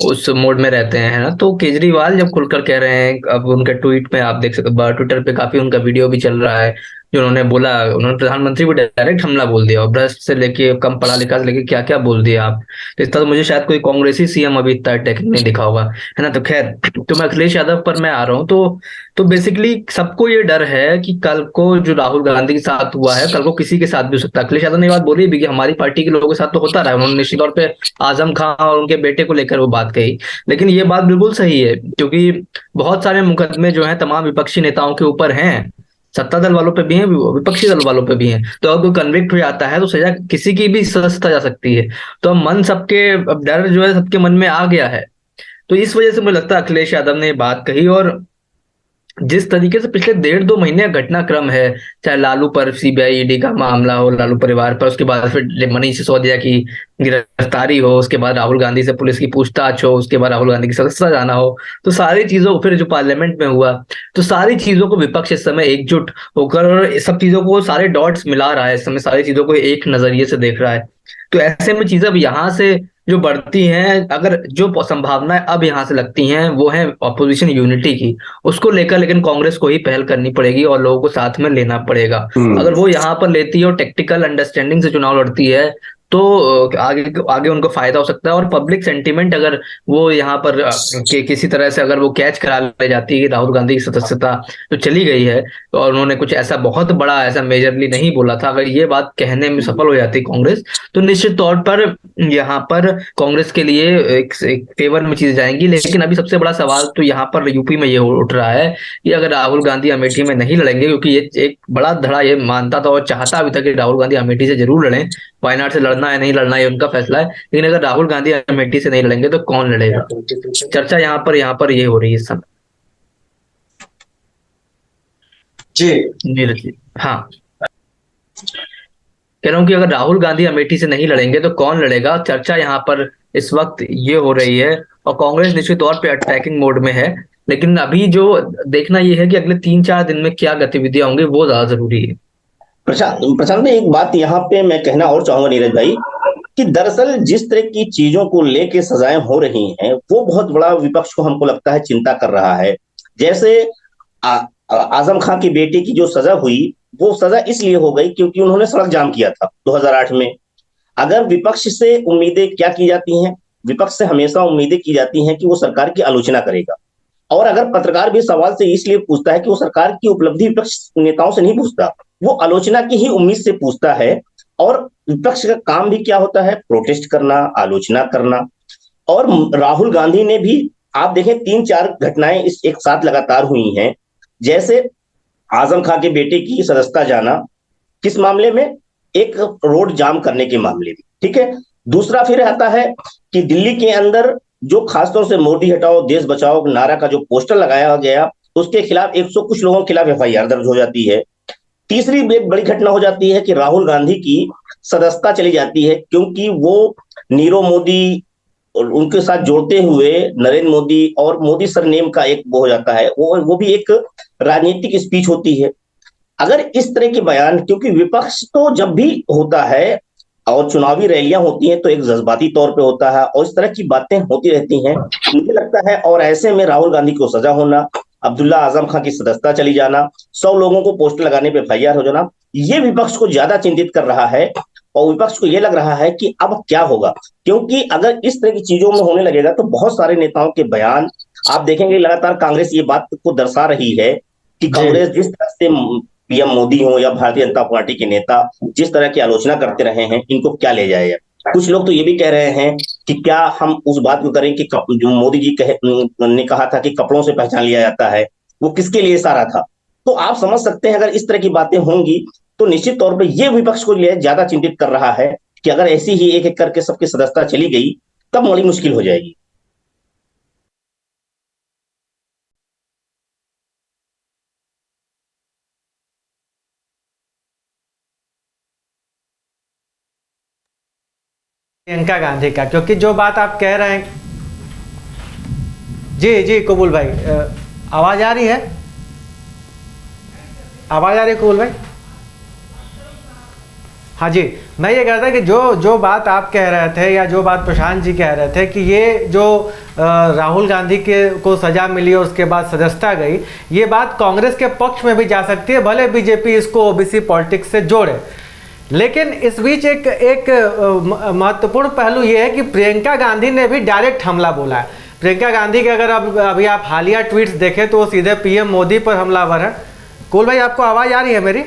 उस मोड में रहते हैं, है ना। तो केजरीवाल जब खुलकर कह रहे हैं, अब उनके ट्वीट में आप देख सकते, ट्विटर पे काफी उनका वीडियो भी चल रहा है जो उन्होंने बोला, उन्होंने प्रधानमंत्री को डायरेक्ट हमला बोल दिया और भ्रष्ट से लेके कम पढ़ा लिखा से लेके क्या क्या बोल दिया आप। तो इस तरह मुझे शायद कोई कांग्रेसी सीएम अभी इतना टेक्निक नहीं दिखा होगा, है ना। तो खैर, तो मैं अखिलेश यादव पर मैं आ रहा हूँ। तो बेसिकली सबको ये डर है कि कल को जो राहुल गांधी के साथ हुआ है, कल को किसी के साथ भी हो सकता है। अखिलेश यादव ने बात बोली भी कि हमारी पार्टी के लोगों के साथ तो होता रहा है, उन्होंने निश्चित तौर पर आजम खान और उनके बेटे को लेकर वो बात कही, लेकिन ये बात बिल्कुल सही है क्योंकि बहुत सारे मुकदमे जो है तमाम विपक्षी नेताओं के ऊपर हैं, सत्ता दल वालों पे भी हैं, विपक्षी दल वालों पे भी हैं। तो अगर कोई कन्विक्ट हो जाता है तो सजा किसी की भी सजा जा सकती है। तो मन सबके, अब डर जो है सबके मन में आ गया है। तो इस वजह से मुझे लगता है अखिलेश यादव ने बात कही। और जिस तरीके से पिछले 1.5-2 महीने का घटनाक्रम है, चाहे लालू पर सीबीआई ईडी का मामला हो, लालू परिवार पर, उसके बाद फिर मनीष सिसोदिया की गिरफ्तारी हो, उसके बाद राहुल गांधी से पुलिस की पूछताछ हो, उसके बाद राहुल गांधी की सदस्यता जाना हो, तो सारी चीजों को फिर जो पार्लियामेंट में हुआ, तो सारी चीजों को विपक्ष इस समय एकजुट होकर और सब चीजों को सारे डॉट्स मिला रहा है, इस समय सारी चीजों को एक नजरिए से देख रहा है। तो ऐसे में चीजें अब यहाँ से जो बढ़ती हैं, अगर जो संभावनाएं अब यहाँ से लगती हैं वो है ऑपोजिशन यूनिटी की, उसको लेकर लेकिन कांग्रेस को ही पहल करनी पड़ेगी और लोगों को साथ में लेना पड़ेगा। अगर वो यहाँ पर लेती है और टेक्टिकल अंडरस्टैंडिंग से चुनाव लड़ती है तो आगे उनको फायदा हो सकता है। और पब्लिक सेंटीमेंट अगर वो यहाँ पर किसी तरह से अगर वो कैच करा ले जाती है कि राहुल गांधी की सदस्यता जो चली गई है और उन्होंने कुछ ऐसा बहुत बड़ा ऐसा मेजरली नहीं बोला था, अगर ये बात कहने में सफल हो जाती कांग्रेस, तो निश्चित तौर पर यहाँ पर कांग्रेस के लिए एक फेवर में चीजें जाएंगी। लेकिन अभी सबसे बड़ा सवाल तो यहाँ पर यूपी में ये उठ रहा है कि अगर राहुल गांधी अमेठी में नहीं लड़ेंगे, क्योंकि ये एक बड़ा धड़ा ये मानता था और चाहता अभी तक कि राहुल गांधी अमेठी से जरूर लड़ें, वायनाड से लड़ना है नहीं लड़ना है उनका फैसला है, लेकिन अगर राहुल गांधी अमेठी से नहीं लड़ेंगे तो कौन लड़ेगा? चर्चा यहाँ पर ये हो रही है इस समय। जी नीरज जी, हाँ कह रहा हूँ कि अगर राहुल गांधी अमेठी से नहीं लड़ेंगे तो कौन लड़ेगा? चर्चा यहाँ पर इस वक्त ये हो रही है और कांग्रेस निश्चित तौर पे अटैकिंग मोड में है। लेकिन अभी जो देखना ये है कि अगले 3-4 दिन में क्या गतिविधियां होंगी वो ज्यादा जरूरी है। प्रशांत में एक बात यहाँ पे मैं कहना और चाहूंगा नीरज भाई, कि दरअसल जिस तरह की चीजों को लेके सजाएं हो रही हैं वो बहुत बड़ा विपक्ष को हमको लगता है चिंता कर रहा है। जैसे आजम खान की बेटी की जो सजा हुई, वो सजा इसलिए हो गई क्योंकि उन्होंने सड़क जाम किया था 2008 में। अगर विपक्ष से उम्मीदें क्या की जाती हैं? विपक्ष से हमेशा उम्मीदें की जाती हैं कि वो सरकार की आलोचना करेगा, और अगर पत्रकार भी सवाल से इसलिए पूछता है कि वो सरकार की उपलब्धि विपक्ष नेताओं से नहीं पूछता, वो आलोचना की ही उम्मीद से पूछता है। और विपक्ष का काम भी क्या होता है? प्रोटेस्ट करना, आलोचना करना। और राहुल गांधी ने भी, आप देखें 3-4 घटनाएं इस एक साथ लगातार हुई हैं, जैसे आजम खां के बेटे की सदस्यता जाना, किस मामले में? एक रोड जाम करने के मामले में, ठीक है। दूसरा फिर आता है कि दिल्ली के अंदर जो खासतौर से मोदी हटाओ देश बचाओ नारा का जो पोस्टर लगाया गया, उसके खिलाफ 100 कुछ लोगों के खिलाफ एफआईआर दर्ज हो जाती है। तीसरी एक बड़ी घटना हो जाती है कि राहुल गांधी की सदस्यता चली जाती है, क्योंकि वो नीरव मोदी और उनके साथ जोड़ते हुए नरेंद्र मोदी और मोदी सरनेम का एक वो हो जाता है, वो भी एक राजनीतिक स्पीच होती है। अगर इस तरह के बयान, क्योंकि विपक्ष तो जब भी होता है और चुनावी रैलियां होती हैं तो एक जज्बाती तौर पे होता है और इस तरह की बातें होती रहती हैं, मुझे लगता है। और ऐसे में राहुल गांधी को सजा होना, अब्दुल्ला आजम खां की सदस्यता चली जाना, 100 लोगों को पोस्टर लगाने पे एफआईआर हो जाना, ये विपक्ष को ज्यादा चिंतित कर रहा है। और विपक्ष को यह लग रहा है कि अब क्या होगा, क्योंकि अगर इस तरह की चीजों में होने लगेगा तो बहुत सारे नेताओं के बयान आप देखेंगे, लगातार कांग्रेस ये बात को दर्शा रही है कि कांग्रेस जिस तरह से पीएम मोदी हो या भारतीय जनता पार्टी के नेता जिस तरह की आलोचना करते रहे हैं, इनको क्या ले जाएगा। कुछ लोग तो ये भी कह रहे हैं कि क्या हम उस बात को करें कि जो मोदी जी ने कहा था कि कपड़ों से पहचान लिया जाता है, वो किसके लिए इशारा था। तो आप समझ सकते हैं अगर इस तरह की बातें होंगी तो निश्चित तौर पर यह विपक्ष को ज्यादा चिंतित कर रहा है कि अगर ऐसी ही एक एक करके सबकी सदस्यता चली गई तब बड़ी मुश्किल हो जाएगी। प्रियंका गांधी का, क्योंकि जो बात आप कह रहे हैं, जी जी कबूल भाई, आवाज आ रही है? आवाज आ रही है कबूल भाई? हाँ जी, मैं ये कह रहा था कि जो बात आप कह रहे थे या जो बात प्रशांत जी कह रहे थे कि ये जो राहुल गांधी को सजा मिली और उसके बाद सदस्यता गई, ये बात कांग्रेस के पक्ष में भी जा सकती है, भले बीजेपी इसको ओबीसी पॉलिटिक्स से जोड़े। लेकिन इस बीच एक महत्वपूर्ण पहलू ये है कि प्रियंका गांधी ने भी डायरेक्ट हमला बोला है। प्रियंका गांधी के अगर अभी आप हालिया ट्वीट्स देखें तो वो सीधे पीएम मोदी पर हमलावर है। कुल भाई आपको आवाज़ आ रही है मेरी?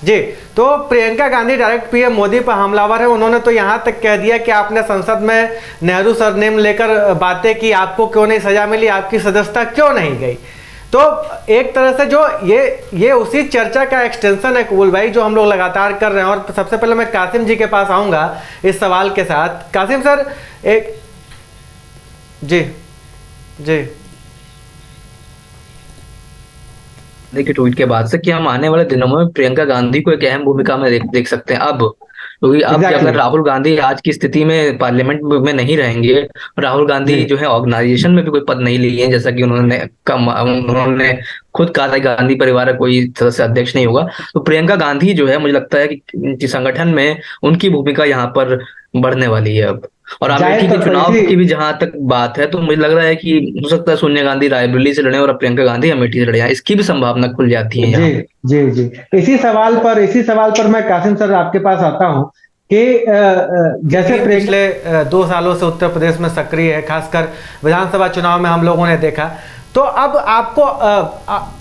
जी, तो प्रियंका गांधी डायरेक्ट पीएम मोदी पर हमलावर है। उन्होंने तो यहाँ तक कह दिया कि आपने संसद में नेहरू सरनेम लेकर बातें की, आपको क्यों नहीं सजा मिली, आपकी सदस्यता क्यों नहीं गई। तो एक तरह से जो ये उसी चर्चा का एक्सटेंशन है कबूल भाई, जो हम लोग लगातार कर रहे हैं। और सबसे पहले मैं कासिम जी के पास आऊँगा इस सवाल के साथ। कासिम सर, एक जी जी देखिए ट्वीट के बाद से कि हम आने वाले दिनों में प्रियंका गांधी को एक अहम भूमिका में देख सकते हैं अब, क्योंकि अब अगर राहुल गांधी आज की स्थिति में पार्लियामेंट में नहीं रहेंगे, राहुल गांधी जो है ऑर्गेनाइजेशन में भी कोई पद नहीं लिए हैं, जैसा कि उन्होंने खुद कहा था गांधी परिवार का कोई सदस्य अध्यक्ष नहीं होगा, तो प्रियंका गांधी जो है मुझे लगता है कि संगठन में उनकी भूमिका यहाँ पर बढ़ने वाली है अब। और अमेठी के चुनाव की भी जहां तक बात है तो मुझे लग रहा है कि हो सकता है सोनिया गांधी रायबरेली से लड़े और प्रियंका गांधी अमेठी से लड़े, इसकी भी संभावना खुल जाती है। जी जी जी, इसी सवाल पर मैं कासिम सर आपके पास आता हूं कि जैसे पिछले 2 सालों से उत्तर प्रदेश में सक्रिय है, खासकर विधानसभा चुनाव में हम लोगों ने देखा। तो अब आपको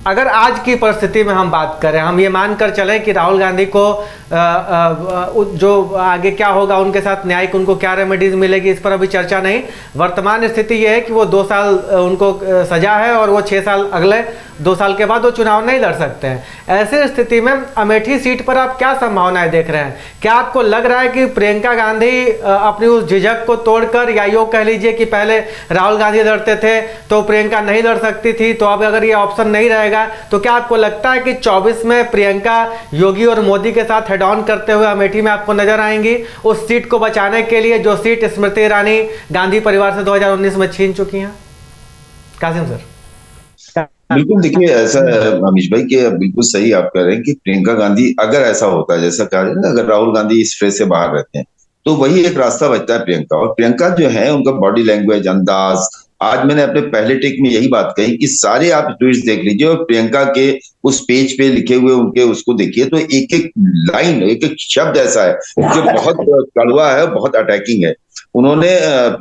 अगर आज की परिस्थिति में हम बात करें, हम ये मानकर चलें कि राहुल गांधी को जो आगे क्या होगा उनके साथ न्यायिक उनको क्या रेमेडीज मिलेगी, इस पर अभी चर्चा नहीं। वर्तमान स्थिति ये है कि वो 2 साल उनको सजा है और वो 6 साल अगले 2 साल के बाद वो चुनाव नहीं लड़ सकते हैं। ऐसी स्थिति में अमेठी सीट पर आप क्या संभावनाएं देख रहे हैं? क्या आपको लग रहा है कि प्रियंका गांधी अपनी उस झिझक को तोड़कर, या यूँ कह लीजिए कि पहले राहुल गांधी लड़ते थे तो प्रियंका नहीं लड़ सकती थी, तो अब अगर ये ऑप्शन नहीं रहेगा तो क्या आपको लगता है कि 24 में प्रियंका योगी और मोदी के साथ हेड ऑन करते हुए अमेठी में आपको नजर आएंगी, उस सीट को बचाने के लिए जो सीट स्मृति ईरानी गांधी परिवार से 2019 में छीन चुकी हैं? कासिम सर। बिल्कुल, देखिए ऐसा अमीश भाई कि बिल्कुल सही आप कह रहे हैं कि प्रियंका गांधी, अगर ऐसा होता है जैसा कहा जाए ना, अगर राहुल गांधी इस फ्रेज से बाहर रहते हैं तो वही एक रास्ता बचता है प्रियंका। और प्रियंका जो है उनका बॉडी लैंग्वेज, अंदाज, आज मैंने अपने पहले टेक में यही बात कही कि सारे आप ट्वीट्स देख लीजिए और प्रियंका के उस पेज पे लिखे हुए उनके उसको देखिए तो एक एक लाइन, एक एक शब्द ऐसा है जो बहुत कड़वा है, बहुत अटैकिंग है। उन्होंने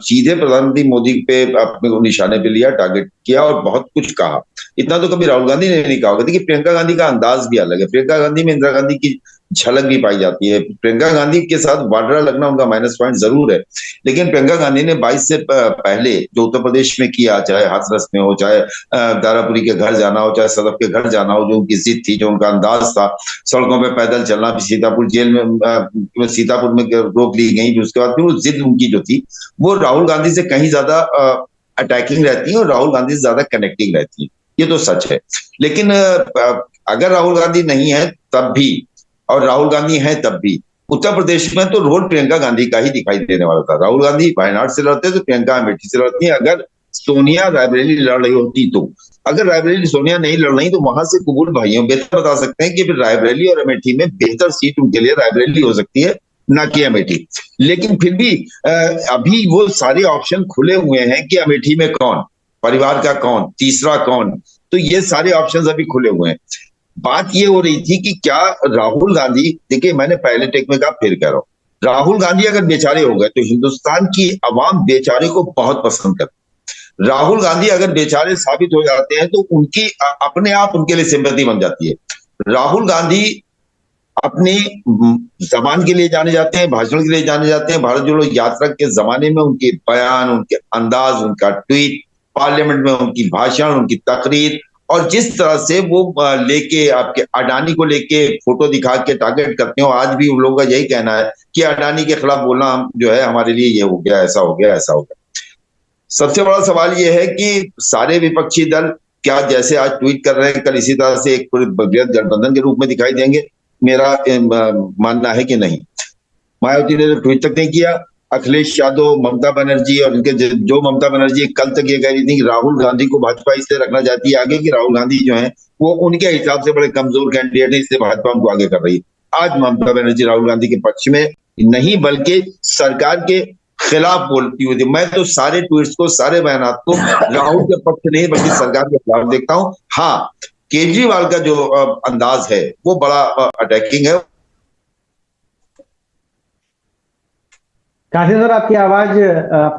सीधे प्रधानमंत्री मोदी पे अपने को निशाने पे लिया, टारगेट किया और बहुत कुछ कहा। इतना तो कभी राहुल गांधी ने नहीं कहा होगा। देखिए, प्रियंका गांधी का अंदाज भी अलग है। प्रियंका गांधी में इंदिरा गांधी की झलक भी पाई जाती है। प्रियंका गांधी के साथ वाड्रा लगना उनका माइनस पॉइंट जरूर है, लेकिन प्रियंका गांधी ने 22 से पहले जो उत्तर प्रदेश में किया, चाहे हाथरस में हो, चाहे दारापुरी के घर जाना हो, चाहे सदफ के घर जाना हो, जो उनकी जिद थी, जो उनका अंदाज था, सड़कों पे पैदल चलना, सीतापुर जेल में सीतापुर में रोक ली गई, उसके बाद फिर वो जिद उनकी जो थी वो राहुल गांधी से कहीं ज्यादा अटैकिंग रहती है और राहुल गांधी से ज्यादा कनेक्टिंग रहती है। ये तो सच है। लेकिन अगर राहुल गांधी नहीं है तब भी और राहुल गांधी है तब भी उत्तर प्रदेश में तो रोल प्रियंका गांधी का ही दिखाई देने वाला था। राहुल गांधी वायनाड से लड़ते तो प्रियंका अमेठी से लड़ती है। अगर सोनिया रायबरेली लड़ रही होती तो, अगर रायबरेली सोनिया नहीं लड़ रही तो वहां से कुबूल भाइयों बेहतर बता सकते हैं कि फिर रायबरेली और अमेठी में बेहतर सीट उनके लिए रायबरेली हो सकती है, ना कि अमेठी। लेकिन फिर भी अभी वो सारे ऑप्शन खुले हुए हैं कि अमेठी में कौन, परिवार का कौन, तीसरा कौन, तो ये सारे ऑप्शंस अभी खुले हुए हैं। बात ये हो रही थी कि क्या राहुल गांधी, देखिए मैंने पहले टेक में कहा, फिर कह रहा हूं, राहुल गांधी अगर बेचारे हो गए तो हिंदुस्तान की अवाम बेचारे को बहुत पसंद करती। राहुल गांधी अगर बेचारे साबित हो जाते हैं तो उनकी अपने आप उनके लिए सिंपैथी बन जाती है। राहुल गांधी अपनी जबान के लिए जाने जाते हैं, भाषण के लिए जाने जाते हैं। भारत जोड़ो यात्रा के जमाने में उनके बयान, उनके अंदाज, उनका ट्वीट, पार्लियामेंट में उनकी भाषण, उनकी तकरीर, और जिस तरह से वो लेके आपके अडानी को लेके फोटो दिखा के टारगेट करते हो, आज भी उन लोगों का यही कहना है कि अडानी के खिलाफ बोलना हम जो है हमारे लिए ये हो गया, ऐसा हो गया, ऐसा हो गया। सबसे बड़ा सवाल ये है कि सारे विपक्षी दल क्या जैसे आज ट्वीट कर रहे हैं कल इसी तरह से एक बृहद गठबंधन के रूप में दिखाई देंगे? मेरा मानना है कि नहीं। मायावती ने ट्वीट तक नहीं किया। अखिलेश यादव, ममता बनर्जी और उनके जो ममता बनर्जी कल तक ये कह रही थी कि राहुल गांधी को भाजपा इसलिए रखना चाहती है आगे कि राहुल गांधी जो है वो उनके हिसाब से बड़े कमजोर कैंडिडेट है, इसलिए भाजपा उनको आगे कर रही है। आज ममता बनर्जी राहुल गांधी के पक्ष में नहीं बल्कि सरकार के खिलाफ बोलती हुई थी। मैं तो सारे ट्वीट्स को, सारे बयानात को राहुल के पक्ष नहीं बल्कि सरकार के खिलाफ देखता हूँ। हाँ, केजरीवाल का जो अंदाज है वो बड़ा अटैकिंग है। कासिम सर, आपकी आवाज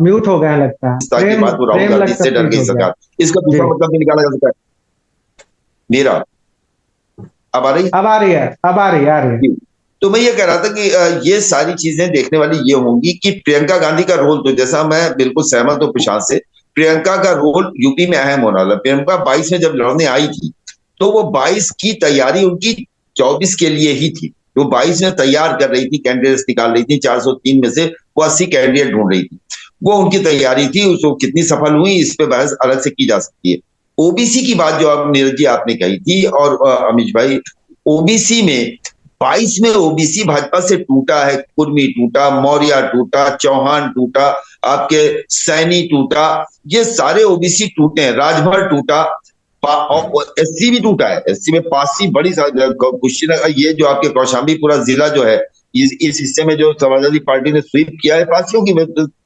म्यूट हो गया लगता है। ताकि बात वो राहुल गांधी से डर गई सरकार, इसका दूसरा मतलब भी निकाला जा सकता है। मेरा अब आ रही है। तो मैं ये कह रहा था कि ये सारी चीजें देखने वाली ये होंगी कि प्रियंका गांधी का रोल, तो जैसा मैं बिल्कुल सहमत हूं प्रशांत से, प्रियंका का रोल यूपी में अहम होने वाला। प्रियंका 22 में जब लड़ने आई थी तो वो 22 की तैयारी उनकी 24 के लिए ही थी। वो 22 में तैयार कर रही थी, कैंडिडेट्स निकाल रही थी। 403 में से वो 80 कैंडिडेट ढूंढ रही थी, वो उनकी तैयारी थी। उसको कितनी सफल हुई इस पे बहस अलग से की जा सकती है। ओबीसी की बात जो आप नीरज जी आपने कही थी और अमित भाई, ओबीसी में 22 में ओबीसी भाजपा से टूटा है। कुर्मी टूटा, मौर्य टूटा, चौहान टूटा, आपके सैनी टूटा, ये सारे ओबीसी टूटे हैं। राजभर टूटा, एससी भी टूटा है। एससी में पासी बड़ी कुशीनगर, ये जो आपके कौशाम्बी पूरा जिला जो है, इस हिस्से में जो समाजवादी पार्टी ने स्वीप किया है, पासियों की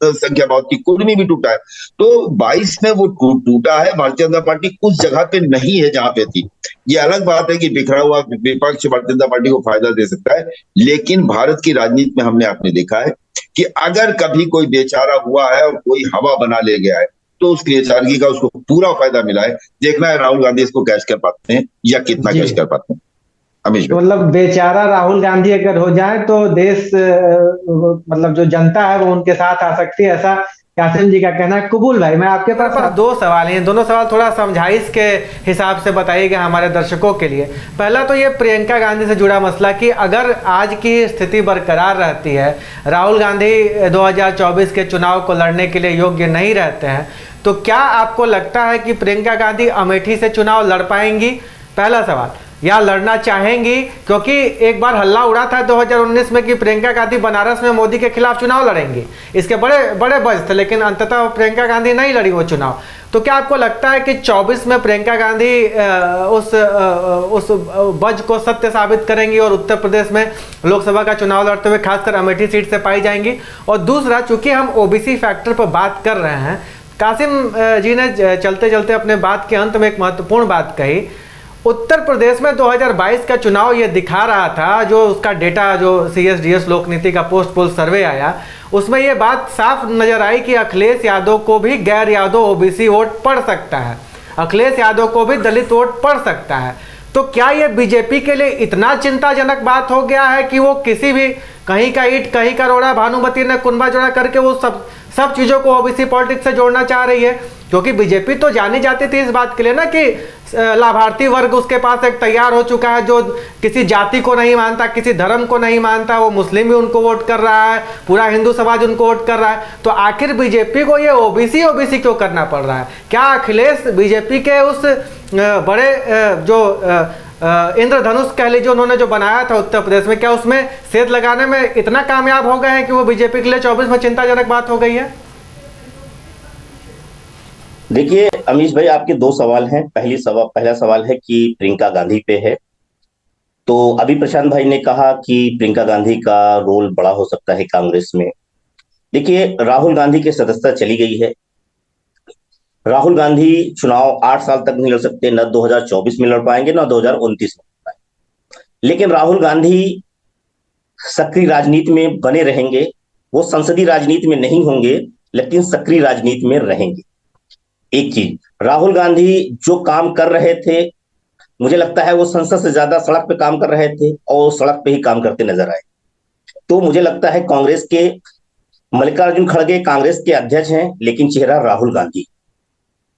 संख्या बहुत थी। कुर्मी भी टूटा है। तो 22 में वो टूटा है। भारतीय जनता पार्टी उस जगह पे नहीं है जहां पे थी। ये अलग बात है कि बिखरा हुआ विपक्ष भारतीय जनता पार्टी को फायदा दे सकता है, लेकिन भारत की राजनीति में हमने आपने देखा है कि अगर कभी कोई बेचारा हुआ है और कोई हवा बना ले गया है तो उस बेचारगी का उसको पूरा फायदा मिला है। देखना है राहुल गांधी इसको कैश कर पाते हैं या कितना कैश कर पाते हैं। तो मतलब बेचारा राहुल गांधी अगर हो जाए तो देश, मतलब जो जनता है वो उनके साथ आ सकती है, ऐसा कासिम जी का कहना है। कबूल भाई, मैं आपके पास दो सवाल हैं, दोनों सवाल थोड़ा समझाइश के हिसाब से बताइएगा हमारे दर्शकों के लिए। पहला तो ये प्रियंका गांधी से जुड़ा मसला कि अगर आज की स्थिति बरकरार रहती है, राहुल गांधी 2024 के चुनाव को लड़ने के लिए योग्य नहीं रहते हैं, तो क्या आपको लगता है कि प्रियंका गांधी अमेठी से चुनाव लड़ पाएंगी? पहला सवाल। या लड़ना चाहेंगी? क्योंकि एक बार हल्ला उड़ा था 2019 में कि प्रियंका गांधी बनारस में मोदी के खिलाफ चुनाव लड़ेंगी, इसके बड़े बड़े बज थे, लेकिन अंततः प्रियंका गांधी नहीं लड़ी वो चुनाव। तो क्या आपको लगता है कि 24 में प्रियंका गांधी उस बज को सत्य साबित करेंगी और उत्तर प्रदेश में लोकसभा का चुनाव लड़ते हुए खासकर अमेठी सीट से पाई जाएंगी? और दूसरा, चूंकि हम ओबीसी फैक्टर पर बात कर रहे हैं, कासिम जी ने चलते चलते अपने बात के अंत में एक महत्वपूर्ण बात कही। उत्तर प्रदेश में 2022 का चुनाव ये दिखा रहा था, जो उसका डेटा जो CSDS लोक नीति का पोस्ट पोल सर्वे आया, उसमें ये बात साफ नजर आई कि अखिलेश यादव को भी गैर यादव OBC वोट पड़ सकता है, अखिलेश यादव को भी दलित वोट पड़ सकता है। तो क्या ये बीजेपी के लिए इतना चिंताजनक बात हो गया है कि वो किसी भी कहीं का ईंट कहीं का रोड़ा, भानुमति ने कुनबा जोड़ा करके वो सब चीज़ों को OBC पॉलिटिक्स से जोड़ना चाह रही है? क्योंकि बीजेपी तो जानी जाती थी इस बात के लिए ना कि लाभार्थी वर्ग उसके पास एक तैयार हो चुका है जो किसी जाति को नहीं मानता, किसी धर्म को नहीं मानता, वो मुस्लिम भी उनको वोट कर रहा है, पूरा हिंदू समाज उनको वोट कर रहा है। तो आखिर बीजेपी को ये OBC क्यों करना पड़ रहा है? क्या अखिलेश बीजेपी के उस बड़े जो इंद्रधनुष कह लीजिए उन्होंने जो बनाया था उत्तर प्रदेश में, क्या उसमें सेध लगाने में इतना कामयाब हो गए हैं कि वो बीजेपी के लिए 24 में चिंताजनक बात हो गई है? देखिए अमीश भाई, आपके दो सवाल हैं। पहला सवाल है कि प्रियंका गांधी पे है। तो अभी प्रशांत भाई ने कहा कि प्रियंका गांधी का रोल बड़ा हो सकता है कांग्रेस में। देखिए, राहुल गांधी की सदस्यता चली गई है। राहुल गांधी चुनाव 8 साल तक नहीं लड़ सकते, न 2024 में लड़ पाएंगे न 2029 में लड़ पाएंगे। लेकिन राहुल गांधी सक्रिय राजनीति में बने रहेंगे। वो संसदीय राजनीति में नहीं होंगे लेकिन सक्रिय राजनीति में रहेंगे। एक चीज, राहुल गांधी जो काम कर रहे थे, मुझे लगता है वो संसद से ज्यादा सड़क पे काम कर रहे थे और सड़क पे ही काम करते नजर आए। तो मुझे लगता है कांग्रेस के मल्लिकार्जुन खड़गे कांग्रेस के अध्यक्ष हैं, लेकिन चेहरा राहुल गांधी।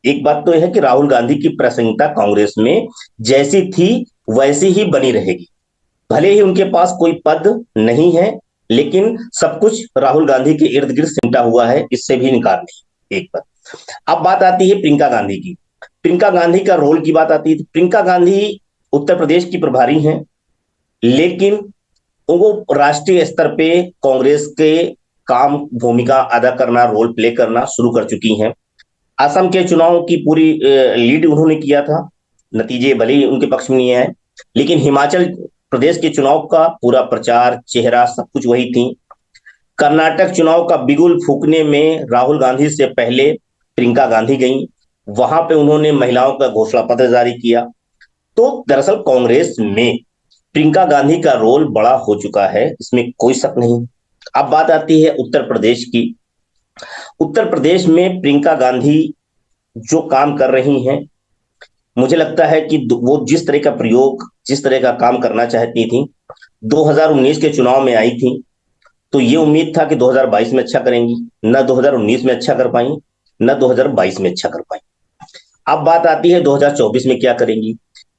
एक बात तो यह है कि राहुल गांधी की प्रासंगिकता कांग्रेस में जैसी थी वैसी ही बनी रहेगी। भले ही उनके पास कोई पद नहीं है, लेकिन सब कुछ राहुल गांधी के इर्द गिर्द सिमटा हुआ है, इससे भी इनकार नहीं। एक बात। अब बात आती है प्रियंका गांधी की। प्रियंका गांधी का रोल की बात आती है। प्रियंका गांधी उत्तर प्रदेश की प्रभारी हैं, लेकिन वो राष्ट्रीय स्तर पे कांग्रेस के काम भूमिका अदा करना, रोल प्ले करना शुरू कर चुकी हैं। असम के चुनाव की पूरी लीड उन्होंने किया था, नतीजे भले ही उनके पक्ष में नहीं आए, लेकिन हिमाचल प्रदेश के चुनाव का पूरा प्रचार, चेहरा, सब कुछ वही थी। कर्नाटक चुनाव का बिगुल फूकने में राहुल गांधी से पहले प्रियंका गांधी गई, वहां पे उन्होंने महिलाओं का घोषणा पत्र जारी किया। तो दरअसल कांग्रेस में प्रियंका गांधी का रोल बड़ा हो चुका है, इसमें कोई शक नहीं। अब बात आती है उत्तर प्रदेश की। उत्तर प्रदेश में प्रियंका गांधी जो काम कर रही हैं, मुझे लगता है कि वो जिस तरह का प्रयोग, जिस तरह का काम करना चाहती थी, 2019 के चुनाव में आई थी, तो ये उम्मीद था कि 2022 में अच्छा करेंगी। न 2019 में अच्छा कर पाई, न 2022 में अच्छा कर पाई। अब बात आती है 2024 में क्या करेंगी।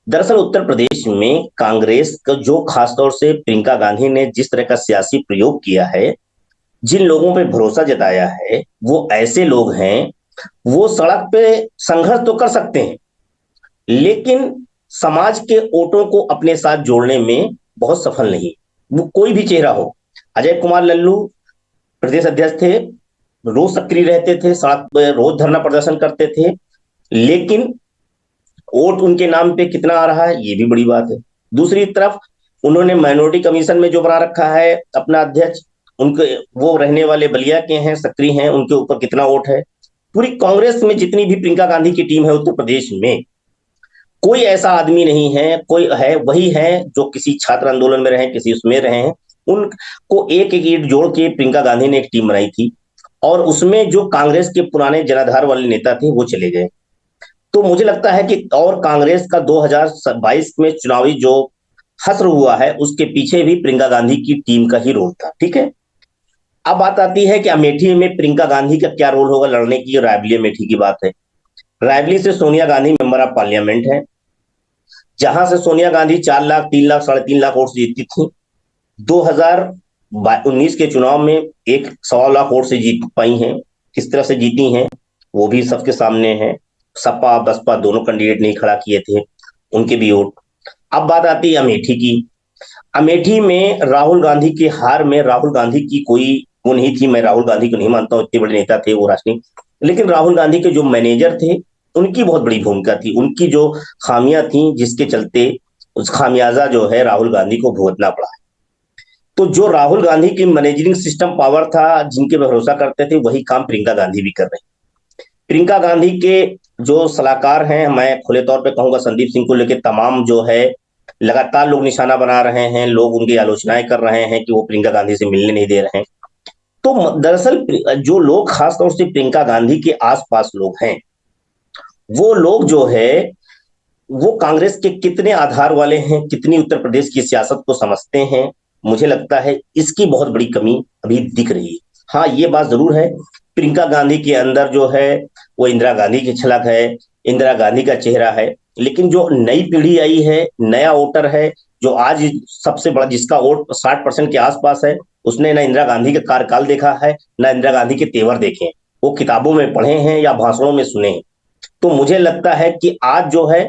दरअसल उत्तर प्रदेश में कांग्रेस का जो खासतौर से प्रियंका गांधी ने जिस तरह का सियासी प्रयोग किया है, जिन लोगों पे भरोसा जताया है, वो ऐसे लोग हैं, वो सड़क पे संघर्ष तो कर सकते हैं, लेकिन समाज के वोटों को अपने साथ जोड़ने में बहुत सफल नहीं। वो कोई भी चेहरा हो, अजय कुमार लल्लू प्रदेश अध्यक्ष थे, रोज सक्रिय रहते थे, सड़क पर रोज धरना प्रदर्शन करते थे, लेकिन वोट उनके नाम पे कितना आ रहा है ये भी बड़ी बात है। दूसरी तरफ उन्होंने माइनॉरिटी कमीशन में जो बना रखा है अपना अध्यक्ष, उनके वो रहने वाले बलिया के हैं, सक्रिय हैं, उनके ऊपर कितना वोट है। पूरी कांग्रेस में जितनी भी प्रियंका गांधी की टीम है उत्तर प्रदेश में, कोई ऐसा आदमी नहीं है, कोई है वही है जो किसी छात्र आंदोलन में रहे, किसी उसमें रहे हैं, उनको एक एक ईंट जोड़ के प्रियंका गांधी ने एक टीम बनाई थी, और उसमें जो कांग्रेस के पुराने जनाधार वाले नेता थे वो चले गए। तो मुझे लगता है कि और कांग्रेस का 2022 में चुनावी जो हश्र हुआ है, उसके पीछे भी प्रियंका गांधी की टीम का ही रोल था। ठीक है, अब बात आती है कि अमेठी में प्रियंका गांधी का क्या रोल होगा लड़ने की। रायबरेली अमेठी की बात है। रायबरेली से Sonia Gandhi member of parliament है, जहां से सोनिया गांधी 4 लाख, 3 लाख, 3.5 लाख वोट से जीती थी। 2019 के चुनाव में 1.25 लाख वोट से जीत पाई हैं। किस तरह से जीती हैं वो भी सबके सामने है। सपा बसपा दोनों कैंडिडेट नहीं खड़ा किए थे, उनके भी वोट। अब बात आती है अमेठी की। अमेठी में राहुल गांधी के हार में राहुल गांधी की कोई वो नहीं थी। मैं राहुल गांधी को नहीं मानता हूं, इतने बड़े नेता थे वो राष्ट्रीय, लेकिन राहुल गांधी के जो मैनेजर थे उनकी बहुत बड़ी भूमिका थी। उनकी जो खामियां थी, जिसके चलते उस खामियाजा जो है राहुल गांधी को भुगतना पड़ा है। तो जो राहुल गांधी की मैनेजरिंग सिस्टम पावर था, जिनके भरोसा करते थे, वही काम प्रियंका गांधी भी कर रहे हैं। प्रियंका गांधी के जो सलाहकार हैं, मैं खुले तौर पे कहूंगा संदीप सिंह को लेकर तमाम जो है लगातार लोग निशाना बना रहे हैं, लोग उनकी आलोचनाएं कर रहे हैं कि वो प्रियंका गांधी से मिलने नहीं दे रहे हैं। तो दरअसल जो लोग खासतौर से प्रियंका गांधी के आसपास लोग हैं, वो लोग जो है वो कांग्रेस के कितने आधार वाले हैं, कितनी उत्तर प्रदेश की सियासत को समझते हैं, मुझे लगता है इसकी बहुत बड़ी कमी अभी दिख रही है। हाँ, ये बात जरूर है, प्रियंका गांधी के अंदर जो है वो इंदिरा गांधी की झलक है, इंदिरा गांधी का चेहरा है, लेकिन जो नई पीढ़ी आई है, नया वोटर है, जो आज सबसे बड़ा जिसका वोट 60% के आसपास है, उसने ना इंदिरा गांधी का कार्यकाल देखा है, ना इंदिरा गांधी के तेवर देखे हैं, वो किताबों में पढ़े हैं या भाषणों में सुने हैं। तो मुझे लगता है कि आज जो है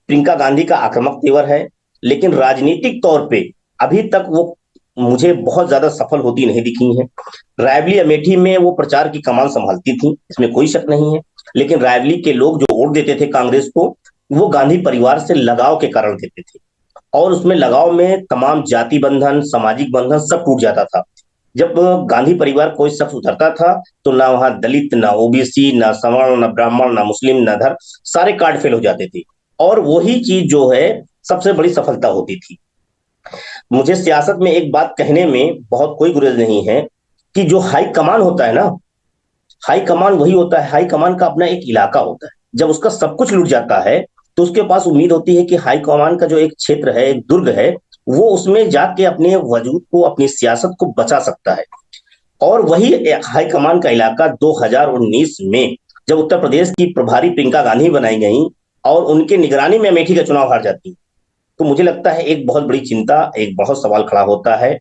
प्रियंका गांधी का आक्रामक तेवर है, लेकिन राजनीतिक तौर पे अभी तक वो मुझे बहुत ज्यादा सफल होती नहीं दिखी है। रायबली अमेठी में वो प्रचार की कमान संभालती थी, इसमें कोई शक नहीं है, लेकिन रायबली के लोग जो वोट देते थे कांग्रेस को, वो गांधी परिवार से लगाव के कारण देते थे, और उसमें लगाव में तमाम जाति बंधन, सामाजिक बंधन सब टूट जाता था। जब गांधी परिवार कोई शख्स उतरता था तो ना वहां दलित, ना ओबीसी, ना सवर्ण, ना ब्राह्मण, ना मुस्लिम, ना धर्म, सारे कार्ड फेल हो जाते थे, और वही चीज जो है सबसे बड़ी सफलता होती थी। मुझे सियासत में एक बात कहने में बहुत कोई गुरेज नहीं है कि जो हाई कमान होता है ना, हाई कमान वही होता है, हाई कमान का अपना एक इलाका होता है। जब उसका सब कुछ लूट जाता है तो उसके पास उम्मीद होती है कि हाई कमान का जो एक क्षेत्र है, एक दुर्ग है, वो उसमें जाके अपने वजूद को, अपनी सियासत को बचा सकता है। और वही हाई कमान का इलाका 2019 में जब उत्तर प्रदेश की प्रभारी प्रियंका गांधी बनाई गई और उनके निगरानी में अमेठी का चुनाव हार जाती, तो मुझे लगता है एक बहुत बड़ी चिंता, एक बहुत सवाल खड़ा होता है।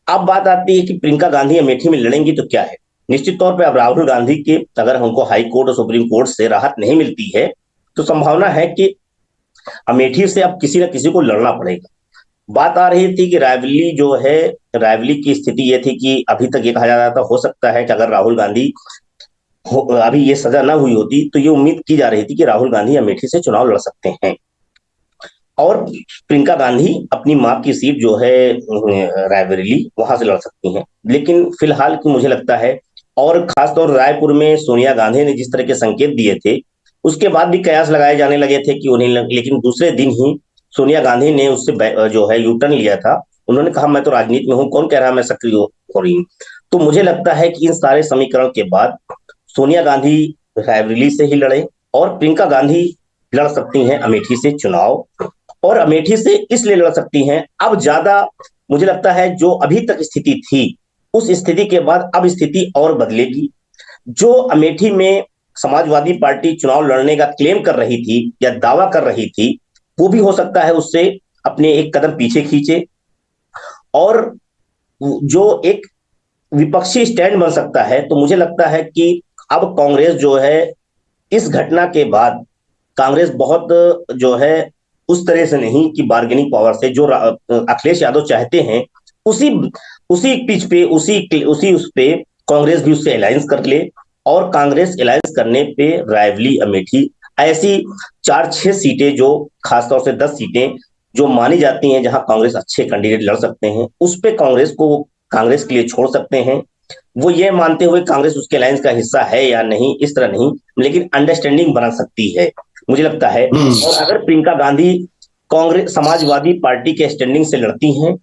अब बात आती है कि प्रियंका गांधी अमेठी में लड़ेंगी तो क्या है। निश्चित तौर पर अब राहुल गांधी के अगर उनको हाई कोर्ट और सुप्रीम कोर्ट से राहत नहीं मिलती है तो संभावना है कि अमेठी से अब किसी न किसी को लड़ना पड़ेगा। बात आ रही थी कि रायबरेली जो है, रायबरेली की स्थिति ये थी कि अभी तक ये कहा जा रहा था हो सकता है कि अगर राहुल गांधी अभी ये सजा ना हुई होती तो ये उम्मीद की जा रही थी कि राहुल गांधी अमेठी से चुनाव लड़ सकते हैं और प्रियंका गांधी अपनी मां की सीट जो है रायबरेली वहां से लड़ सकती हैं। लेकिन फिलहाल की मुझे लगता है, और खासतौर रायपुर में सोनिया गांधी ने जिस तरह के संकेत दिए थे, उसके बाद भी कयास लगाए जाने लगे थे कि उन्हें, लेकिन दूसरे दिन ही सोनिया गांधी ने उससे जो है यू टर्न लिया था। उन्होंने कहा मैं तो राजनीति में हूं, कौन कह रहा मैं सक्रिय हो रही हूँ। तो मुझे लगता है कि इन सारे समीकरण के बाद सोनिया गांधी रायबरेली से ही लड़े और प्रियंका गांधी लड़ सकती हैं अमेठी से चुनाव, और अमेठी से इसलिए लड़ सकती हैं, अब ज्यादा मुझे लगता है जो अभी तक स्थिति थी उस स्थिति के बाद अब स्थिति और बदलेगी। जो अमेठी में समाजवादी पार्टी चुनाव लड़ने का क्लेम कर रही थी या दावा कर रही थी, वो भी हो सकता है उससे अपने एक कदम पीछे खींचे और जो एक विपक्षी स्टैंड बन सकता है। तो मुझे लगता है कि अब कांग्रेस जो है इस घटना के बाद कांग्रेस बहुत जो है उस तरह से नहीं कि बार्गेनिंग पावर से जो अखिलेश यादव चाहते हैं उसी पिच पे उसी उस पे कांग्रेस भी उससे अलायंस कर ले, और कांग्रेस अलायंस करने पे रायबरेली, अमेठी ऐसी 4-6 सीटें जो खासतौर से 10 सीटें जो मानी जाती हैं जहां कांग्रेस अच्छे कैंडिडेट लड़ सकते हैं, उस पे कांग्रेस को कांग्रेस के लिए छोड़ सकते हैं। वो ये मानते हुए कांग्रेस उसके अलायंस का हिस्सा है या नहीं, इस तरह नहीं, लेकिन अंडरस्टैंडिंग बना सकती है मुझे लगता है। और अगर प्रियंका गांधी कांग्रेस समाजवादी पार्टी के स्टैंडिंग से लड़ती हैं,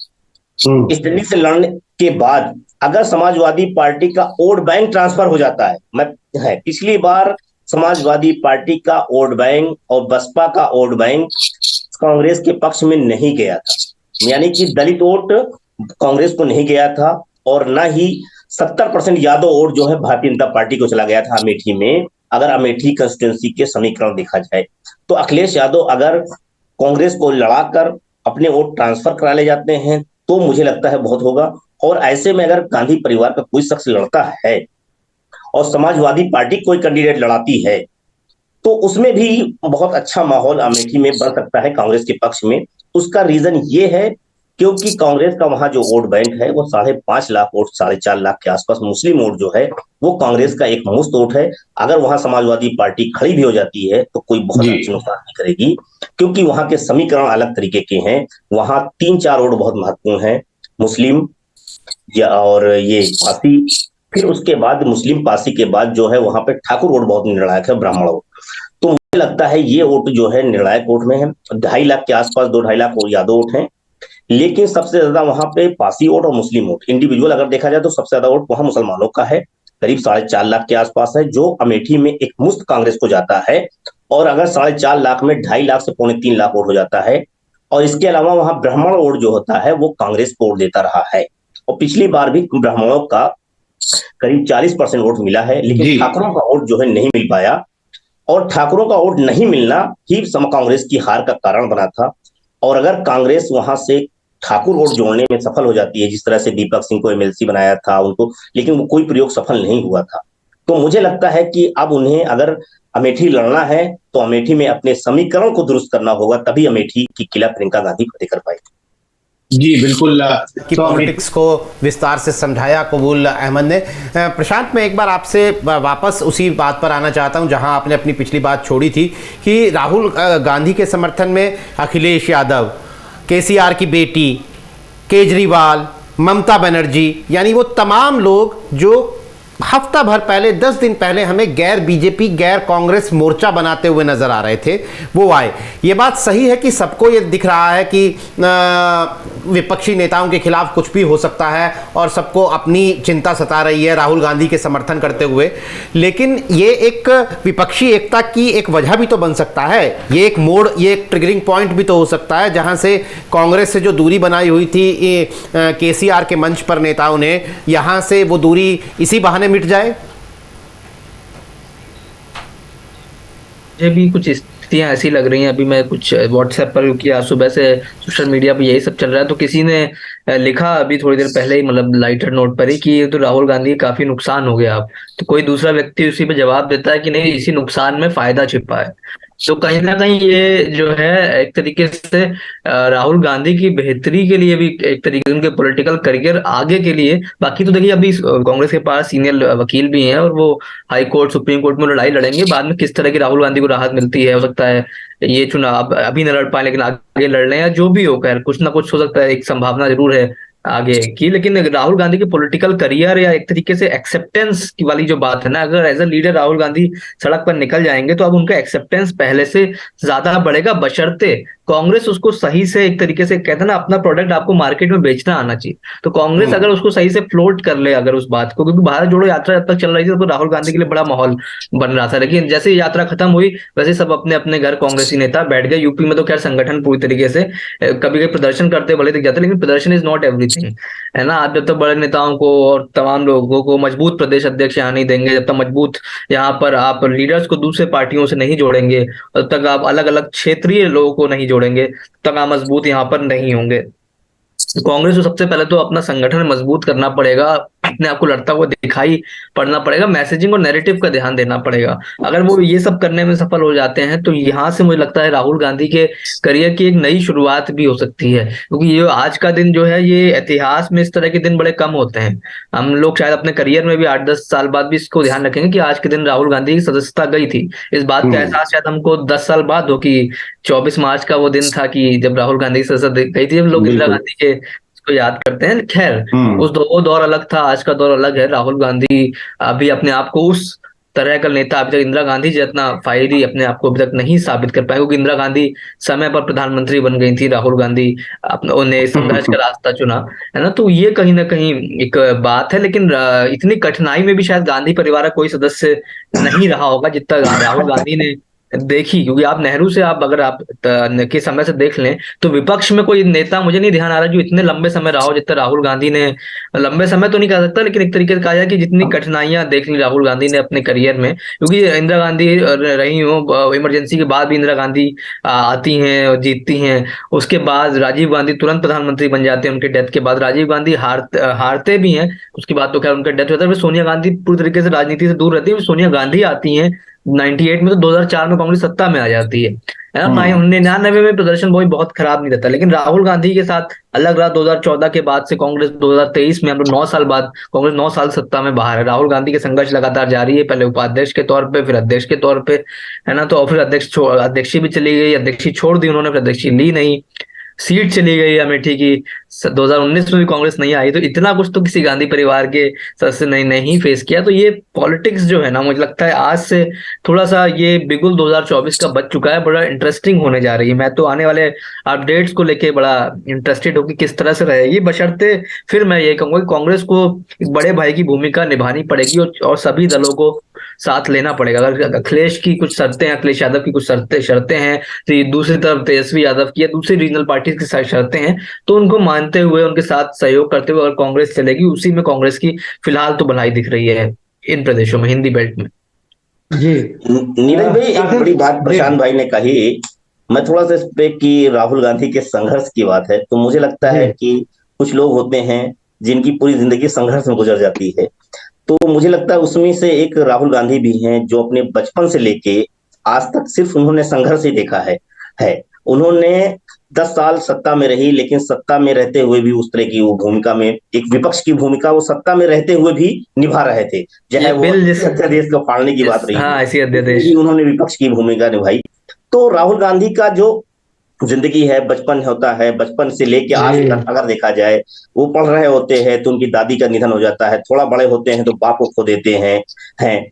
स्टैंडिंग से लड़ने के बाद अगर समाजवादी पार्टी का वोट बैंक ट्रांसफर हो जाता है, पिछली बार समाजवादी पार्टी का वोट बैंक और बसपा का वोट बैंक कांग्रेस के पक्ष में नहीं गया था, यानी कि दलित वोट कांग्रेस को नहीं गया था और ना ही 70% यादव वोट जो है भारतीय जनता पार्टी को चला गया था अमेठी में। अगर अमेठी कंस्टिट्यूंसी के समीकरण देखा जाए तो अखिलेश यादव अगर कांग्रेस को लड़ाकर अपने वोट ट्रांसफर करा ले जाते हैं तो मुझे लगता है बहुत होगा। और ऐसे में अगर गांधी परिवार का कोई शख्स लड़ता है और समाजवादी पार्टी कोई कैंडिडेट लड़ाती है तो उसमें भी बहुत अच्छा माहौल अमेठी में बन सकता है कांग्रेस के पक्ष में। उसका रीजन ये है क्योंकि कांग्रेस का वहां जो वोट बैंक है वो 5.5 लाख वोट, 4.5 लाख के आसपास मुस्लिम वोट जो है वो कांग्रेस का एक मुफ्त वोट है। अगर वहां समाजवादी पार्टी खड़ी भी हो जाती है तो कोई बहुत अच्छा नुकसान नहीं करेगी, क्योंकि वहां के समीकरण अलग तरीके के हैं। वहां 3-4 वोट बहुत महत्वपूर्ण है, मुस्लिम और ये पासी, फिर उसके बाद मुस्लिम पासी के बाद जो है वहां पे ठाकुर वोट बहुत निर्णायक है, ब्राह्मण वोट। तो मुझे लगता है ये वोट जो है निर्णायक वोट में है। 2.5 लाख के आसपास, 2-2.5 लाख यादव वोट हैं, लेकिन सबसे ज्यादा वहां पे पासी वोट और मुस्लिम वोट, इंडिविजुअल अगर देखा जाए तो सबसे ज्यादा वोट वहां मुसलमानों का है, करीब 4.5 लाख के आसपास है, जो अमेठी में एक मुश्त कांग्रेस को जाता है। और अगर 4.5 लाख में 2.5 लाख से 3.25 लाख वोट हो जाता है। और इसके अलावा वहां ब्राह्मण वोट जो होता है वो कांग्रेस को वोट देता रहा है, और पिछली बार भी ब्राह्मणों का करीब 40% वोट मिला है, लेकिन ठाकुरों का वोट जो है नहीं मिल पाया। और ठाकुरों का वोट नहीं मिलना ही कांग्रेस की हार का कारण बना था। और अगर कांग्रेस वहां से ठाकुर वोट जोड़ने में सफल हो जाती है, जिस तरह से दीपक सिंह को एमएलसी बनाया था उनको, लेकिन वो कोई प्रयोग सफल नहीं हुआ था। तो मुझे लगता है कि अब उन्हें अगर अमेठी लड़ना है तो अमेठी में अपने समीकरण को दुरुस्त करना होगा, तभी अमेठी की किला प्रियंका गांधी फतेह कर पाएगी। जी बिल्कुल। की पॉलिटिक्स को विस्तार से समझाया कबूल अहमद ने। प्रशांत, मैं एक बार आपसे वापस उसी बात पर आना चाहता हूं जहां आपने अपनी पिछली बात छोड़ी थी कि राहुल गांधी के समर्थन में अखिलेश यादव, केसीआर की बेटी, केजरीवाल, ममता बनर्जी, यानी वो तमाम लोग जो हफ्ता भर पहले, 10 दिन पहले हमें गैर बीजेपी, गैर कांग्रेस मोर्चा बनाते हुए नजर आ रहे थे, वो आए। ये बात सही है कि सबको ये दिख रहा है कि विपक्षी नेताओं के खिलाफ कुछ भी हो सकता है और सबको अपनी चिंता सता रही है राहुल गांधी के समर्थन करते हुए, लेकिन ये एक विपक्षी एकता की एक वजह भी तो बन सकता है, ये एक मोड़, ये एक ट्रिगरिंग पॉइंट भी तो हो सकता है जहां से कांग्रेस से जो दूरी बनाई हुई थी केसीआर के मंच पर नेताओं ने, यहां से वो दूरी इसी बहाने मिट जाए। मुझे भी कुछ स्थितियां ऐसी लग रही हैं। अभी मैं कुछ व्हाट्सएप पर, क्योंकि आज सुबह से सोशल मीडिया पे यही सब चल रहा है, तो किसी ने लिखा अभी थोड़ी देर पहले ही, मतलब लाइटर नोट पर ही, कि तो राहुल गांधी काफी नुकसान हो गया अब। तो कोई दूसरा व्यक्ति उसी पे जवाब देता है कि नहीं, इसी नुकसान में फायदा छिपा है। तो कहीं ना कहीं ये जो है एक तरीके से राहुल गांधी की बेहतरी के लिए भी, एक तरीके से उनके पॉलिटिकल करियर आगे के लिए। बाकी तो देखिए अभी कांग्रेस के पास सीनियर वकील भी हैं और वो हाई कोर्ट, सुप्रीम कोर्ट में लड़ाई लड़ेंगे। बाद में किस तरह की राहुल गांधी को राहत मिलती है, हो सकता है ये चुनाव अभी न लड़ पाए लेकिन आगे लड़ लें, या जो भी हो, खैर कुछ ना कुछ हो सकता है, एक संभावना जरूर है आगे की। लेकिन राहुल गांधी के पॉलिटिकल करियर या एक तरीके से एक्सेप्टेंस की वाली जो बात है ना, अगर as a leader Rahul Gandhi सड़क पर निकल जाएंगे तो अब उनका एक्सेप्टेंस पहले से ज्यादा बढ़ेगा, बशर्ते कांग्रेस उसको सही से, एक तरीके से कहते हैं ना, अपना प्रोडक्ट आपको मार्केट में बेचना आना चाहिए। तो कांग्रेस अगर उसको सही से फ्लोट कर ले अगर उस बात को, क्योंकि भारत जोड़ो यात्रा जब तक चल रही थी तो राहुल गांधी के लिए बड़ा माहौल बन रहा था, लेकिन जैसे यात्रा खत्म हुई वैसे सब अपने अपने घर कांग्रेसी नेता बैठ गए। यूपी में तो खैर संगठन पूरी तरीके से कभी कभी प्रदर्शन करते भले दिख जाते, लेकिन प्रदर्शन इज नॉट एवरीथिंग, है ना। आप जब तक बड़े नेताओं को और तमाम लोगों को मजबूत प्रदेश अध्यक्ष यहाँ नहीं देंगे, जब तक मजबूत यहाँ पर आप लीडर्स को दूसरे पार्टियों से नहीं जोड़ेंगे, तब तक आप अलग अलग क्षेत्रीय लोगों को नहीं जोड़ेंगे, तब आप मजबूत यहाँ पर नहीं होंगे। कांग्रेस को सबसे पहले तो अपना संगठन मजबूत करना पड़ेगा, अपने आप को लड़ता हुआ दिखाई पड़ना पड़ेगा, मैसेजिंग और नैरेटिव का ध्यान देना पड़ेगा। अगर वो ये सब करने में सफल हो जाते हैं तो यहाँ से मुझे लगता है राहुल गांधी के करियर की एक नई शुरुआत भी हो सकती है, क्योंकि ये आज का दिन जो है, ये इतिहास में इस तरह के दिन बड़े कम होते हैं। हम लोग शायद अपने करियर में भी 8-10 साल बाद भी इसको ध्यान रखेंगे कि आज के दिन राहुल गांधी की सदस्यता गई थी। इस बात का एहसास शायद हमको 10 साल बाद हो कि 24 मार्च का वो दिन था कि जब राहुल गांधी की सदस्यता गई थी, जब लोग इंदिरा गांधी के को याद करते हैं। खैर वो दौर अलग था, आज का दौर अलग है। राहुल गांधी अभी अपने आप को उस तरह का नेता अभी तक इंदिरा गांधी जितना फायदी अपने आप को अभी तक नहीं साबित कर पाए, क्योंकि इंदिरा गांधी समय पर प्रधानमंत्री बन गई थी, राहुल गांधी उन्हें संघर्ष का रास्ता चुना, है ना। तो ये कहीं ना कहीं एक बात है, लेकिन इतनी कठिनाई में भी शायद गांधी परिवार का कोई सदस्य नहीं रहा होगा जितना राहुल गांधी ने देखी। क्योंकि आप नेहरू से, आप अगर आप के समय से देख लें तो विपक्ष में कोई नेता मुझे नहीं ध्यान आ रहा जो इतने लंबे समय रहा हो जितना राहुल गांधी ने। लंबे समय तो नहीं कह सकता, लेकिन एक तरीके से कहा जाए कि जितनी कठिनाइयां देख ली राहुल गांधी ने अपने करियर में, क्योंकि इंदिरा गांधी रही हो, इमरजेंसी के बाद भी इंदिरा गांधी आती हैं और जीतती हैं। उसके बाद राजीव गांधी तुरंत प्रधानमंत्री बन जाते हैं, उनके डेथ के बाद राजीव गांधी हारते भी हैं, उसके बाद तो खैर उनका डेथ होता है। सोनिया गांधी पूरी तरीके से राजनीति से दूर रहती है, सोनिया गांधी आती हैं 98 में, तो 2004 में कांग्रेस सत्ता में आ जाती है ना। 99 में प्रदर्शन बहुत खराब नहीं रहता, लेकिन राहुल गांधी के साथ अलग रहा। 2014 के बाद से कांग्रेस 2023 में, हम लोग 9 साल बाद, कांग्रेस 9 साल सत्ता में बाहर है। राहुल गांधी के संघर्ष लगातार जारी है, पहले उपाध्यक्ष के तौर पे, फिर अध्यक्ष के तौर पे, है ना। तो फिर अध्यक्षी भी चली गई, अध्यक्षी छोड़ दी उन्होंने, फिर अध्यक्षी ली नहीं, सीट चली गई अमेठी की, 2019 में भी कांग्रेस नहीं आई, तो इतना कुछ तो किसी गांधी परिवार के सदस्य ने नहीं फेस किया। तो ये पॉलिटिक्स जो है ना, मुझे लगता है आज से थोड़ा सा ये बिगुल 2024 का बच चुका है, बड़ा इंटरेस्टिंग होने जा रही है। मैं तो आने वाले अपडेट्स को लेके बड़ा इंटरेस्टेड हूँ कि किस तरह से रहेगी। बशर्ते फिर मैं ये कहूंगा कि कांग्रेस को एक बड़े भाई की भूमिका निभानी पड़ेगी और सभी दलों को साथ लेना पड़ेगा। अगर अखिलेश की कुछ शर्तें हैं, अखिलेश यादव की कुछ शर्तें हैं, तो दूसरी तरफ तेजस्वी यादव की या दूसरी रीजनल पार्टी की शर्तें हैं, तो उनको मानते हुए उनके साथ सहयोग करते हुए अगर कांग्रेस चलेगी, उसी में कांग्रेस की फिलहाल तो भलाई दिख रही है इन प्रदेशों में, हिंदी बेल्ट में। जी नीरज भाई, एक बड़ी बात प्रशांत भाई ने कही, मैं थोड़ा सा इस पे कि राहुल गांधी के संघर्ष की बात है, तो मुझे लगता है कि कुछ लोग होते हैं जिनकी पूरी जिंदगी संघर्ष में गुजर जाती है, तो मुझे लगता है उसमें से एक राहुल गांधी भी हैं, जो अपने बचपन से लेके आज तक सिर्फ उन्होंने संघर्ष ही देखा है। उन्होंने 10 साल सत्ता में रही, लेकिन सत्ता में रहते हुए भी उस तरह की वो भूमिका में, एक विपक्ष की भूमिका वो सत्ता में रहते हुए भी निभा रहे थे, चाहे वो अध्यादेश को फाड़ने की बात रही, ऐसी अध्यादेश उन्होंने विपक्ष की भूमिका निभाई। तो राहुल गांधी का जो जिंदगी है, बचपन होता है, बचपन से लेके आज तक अगर देखा जाए, वो पढ़ रहे होते हैं तो उनकी दादी का निधन हो जाता है, थोड़ा बड़े होते हैं तो बाप को खो देते हैं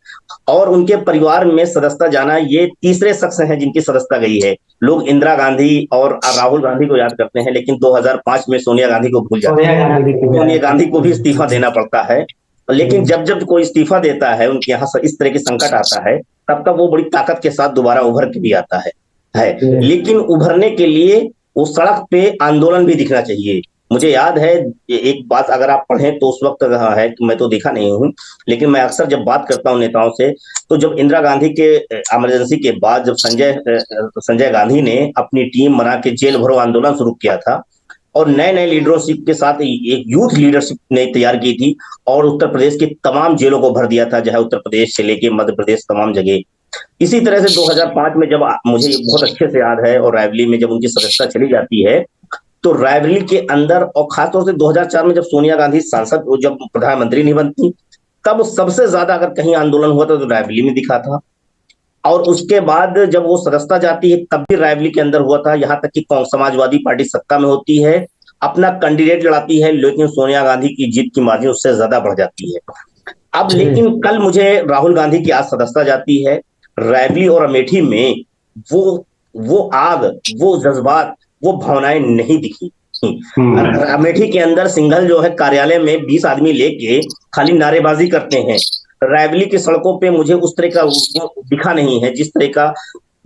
और उनके परिवार में सदस्यता जाना, ये तीसरे शख्स हैं जिनकी सदस्यता गई है। लोग इंदिरा गांधी और राहुल गांधी को याद करते हैं, लेकिन 2005 में सोनिया गांधी को भूल जाते हैं। सोनिया गांधी को भी इस्तीफा देना पड़ता है, लेकिन जब कोई इस्तीफा देता है, उनके यहाँ इस तरह की संकट आता है, तब वो बड़ी ताकत के साथ दोबारा उभर के भी आता है। लेकिन उभरने के लिए वो सड़क पे आंदोलन भी दिखना चाहिए। मुझे याद है एक बात, अगर आप पढ़ें तो उस वक्त है, मैं तो देखा नहीं हूँ, लेकिन मैं अक्सर जब बात करता हूँ नेताओं से, तो जब इंदिरा गांधी के इमरजेंसी के बाद जब संजय गांधी ने अपनी टीम बना के जेल भरो आंदोलन शुरू किया था और नए नए लीडरशिप के साथ एक यूथ लीडरशिप ने तैयार की थी और उत्तर प्रदेश की तमाम जेलों को भर दिया था, चाहे उत्तर प्रदेश से लेके मध्य प्रदेश तमाम जगह। इसी तरह से 2005 में जब मुझे बहुत अच्छे से याद है, और रायबरेली में जब उनकी सदस्यता चली जाती है, तो रायबरेली के अंदर और खासतौर से 2004 में जब सोनिया गांधी सांसद, जब प्रधानमंत्री नहीं बनती, तब सबसे ज्यादा अगर कहीं आंदोलन हुआ था तो रायबरेली में दिखा था। और उसके बाद जब वो सदस्यता जाती है तब भी रायबरेली के अंदर हुआ था, यहाँ तक कि समाजवादी पार्टी सत्ता में होती है, अपना कैंडिडेट लड़ाती है, लेकिन सोनिया गांधी की जीत की मार्जिन उससे ज्यादा बढ़ जाती है। अब लेकिन कल मुझे राहुल गांधी की आज सदस्यता जाती है, रायबरेली और अमेठी में वो आग, वो जज्बात, वो भावनाएं नहीं दिखी। अमेठी के अंदर सिंघल जो है कार्यालय में 20 आदमी लेके खाली नारेबाजी करते हैं। रायबरेली की सड़कों पे मुझे उस तरह का दिखा नहीं है जिस तरह का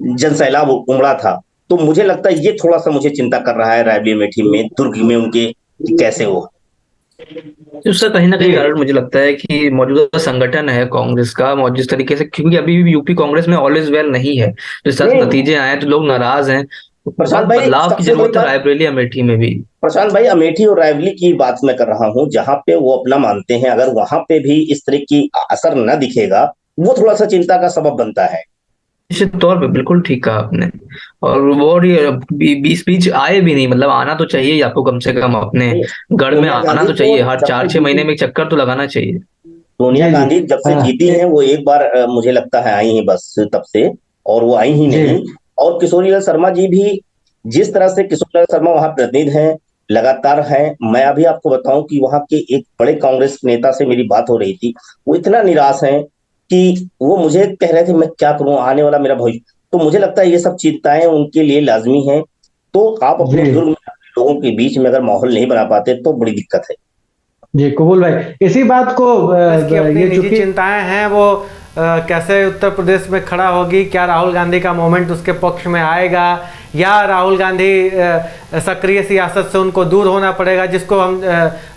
जनसैलाब उमड़ा था। तो मुझे लगता है ये थोड़ा सा मुझे चिंता कर रहा है रायबरेली अमेठी में, दुर्ग में उनके कैसे हो। उसका कहीं ना कहीं कारण मुझे लगता है कि मौजूदा संगठन है कांग्रेस का, जिस तरीके से, क्योंकि अभी भी यूपी कांग्रेस में ऑलवेज वेल नहीं है, जिस तरह से नतीजे आए तो लोग नाराज हैं। प्रशांत भाई, बदलाव की जरूरत है रायबरेली अमेठी में भी। प्रशांत भाई, अमेठी और रायबरेली की बात मैं कर रहा हूँ, जहाँ पे वो अपना मानते हैं, अगर वहां पे भी इस तरह की असर न दिखेगा, वो थोड़ा सा चिंता का सबब बनता है। निश्चित तौर पे, बिल्कुल ठीक कहा आपने। और वो बीच आए भी नहीं, मतलब आना तो चाहिए आपको, कम से कम अपने गढ़ में आना तो चाहिए, हर 4-6 महीने में एक चक्कर तो लगाना चाहिए। सोनिया गांधी जब से जीती हैं, वो एक बार मुझे लगता है आई हैं बस तब से, और वो आई ही नहीं। और किशोरीलाल शर्मा जी भी, जिस तरह से किशोरीलाल शर्मा वहां प्रतिनिधि हैं, लगातार हैं। मैं अभी आपको बताऊं कि वहां के एक बड़े कांग्रेस नेता से मेरी बात हो रही थी, वो इतना निराश हैं कि वो मुझे कह रहे थे मैं क्या करूं, आने वाला मेरा भविष्य। तो मुझे लगता है ये सब चिंताएं उनके लिए लाजमी हैं। तो आप अपने बुजुर्ग लोगों के बीच में अगर माहौल नहीं बना पाते तो बड़ी दिक्कत है। जी कबूल भाई, इसी बात को ये निजी चिंताएं हैं, वो कैसे उत्तर प्रदेश में खड़ा होगी, क्या राहुल गांधी का मोमेंट उसके पक्ष में आएगा, या राहुल गांधी सक्रिय सियासत से उनको दूर होना पड़ेगा, जिसको हम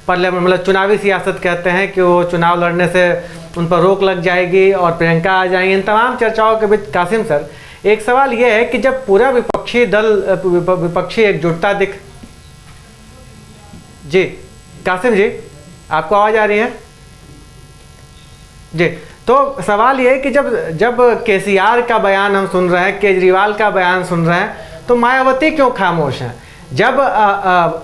मतलब चुनावी सियासत कहते हैं, कि वो चुनाव लड़ने से उन पर रोक लग जाएगी और प्रियंका आ जाएंगी। इन तमाम चर्चाओं के बीच कासिम सर, एक सवाल ये है कि जब पूरा विपक्षी दल, विपक्षी एकजुटता जी कासिम जी, आपको आवाज आ रही है जी? तो सवाल ये है कि जब केसीआर का बयान हम सुन रहे हैं, केजरीवाल का बयान सुन रहे हैं, तो मायावती क्यों खामोश हैं? जब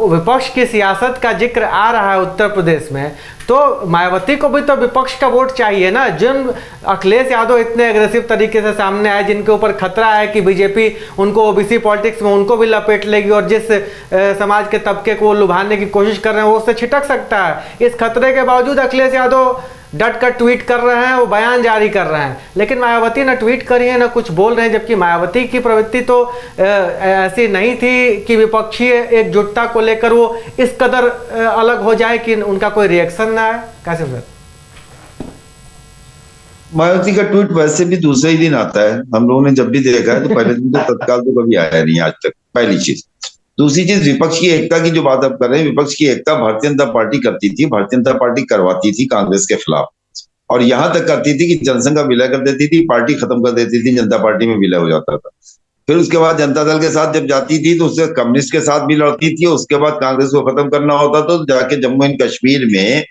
विपक्ष की सियासत का जिक्र आ रहा है उत्तर प्रदेश में, तो मायावती को भी तो विपक्ष का वोट चाहिए ना। जिन अखिलेश यादव इतने एग्रेसिव तरीके से सामने आए, जिनके ऊपर खतरा है कि बीजेपी उनको ओबीसी पॉलिटिक्स में उनको भी लपेट लेगी और जिस समाज के तबके को लुभाने की कोशिश कर रहे हैं वो उससे छिटक सकता है। इस खतरे के बावजूद अखिलेश यादव डट कर ट्वीट कर रहे हैं, वो बयान जारी कर रहे हैं, लेकिन मायावती ना ट्वीट करी है ना कुछ बोल रहे हैं। जबकि मायावती की प्रवृत्ति तो ऐसी नहीं थी कि विपक्षी एकजुटता को लेकर वो इस कदर अलग हो जाए कि उनका कोई रिएक्शन ना आए। कैसे सर? मायावती का ट्वीट वैसे भी दूसरे ही दिन आता है, हम लोगों ने जब भी देखा है तो पहले दिन तो तत्काल तो कभी आया नहीं आज तक, पहली चीज। दूसरी चीज, विपक्ष की एकता की जो बात आप कर रहे हैं, विपक्ष की एकता भारतीय जनता पार्टी करती थी, भारतीय जनता पार्टी करवाती थी कांग्रेस के खिलाफ, और यहां तक करती थी कि जनसंघ का विलय कर देती थी, पार्टी खत्म कर देती थी, जनता पार्टी में विलय हो जाता था। फिर उसके बाद जनता दल के साथ जब जाती थी तो उससे कम्युनिस्ट के साथ भी लड़ती थी। उसके बाद कांग्रेस को खत्म करना होता तो जाके जम्मू एंड कश्मीर में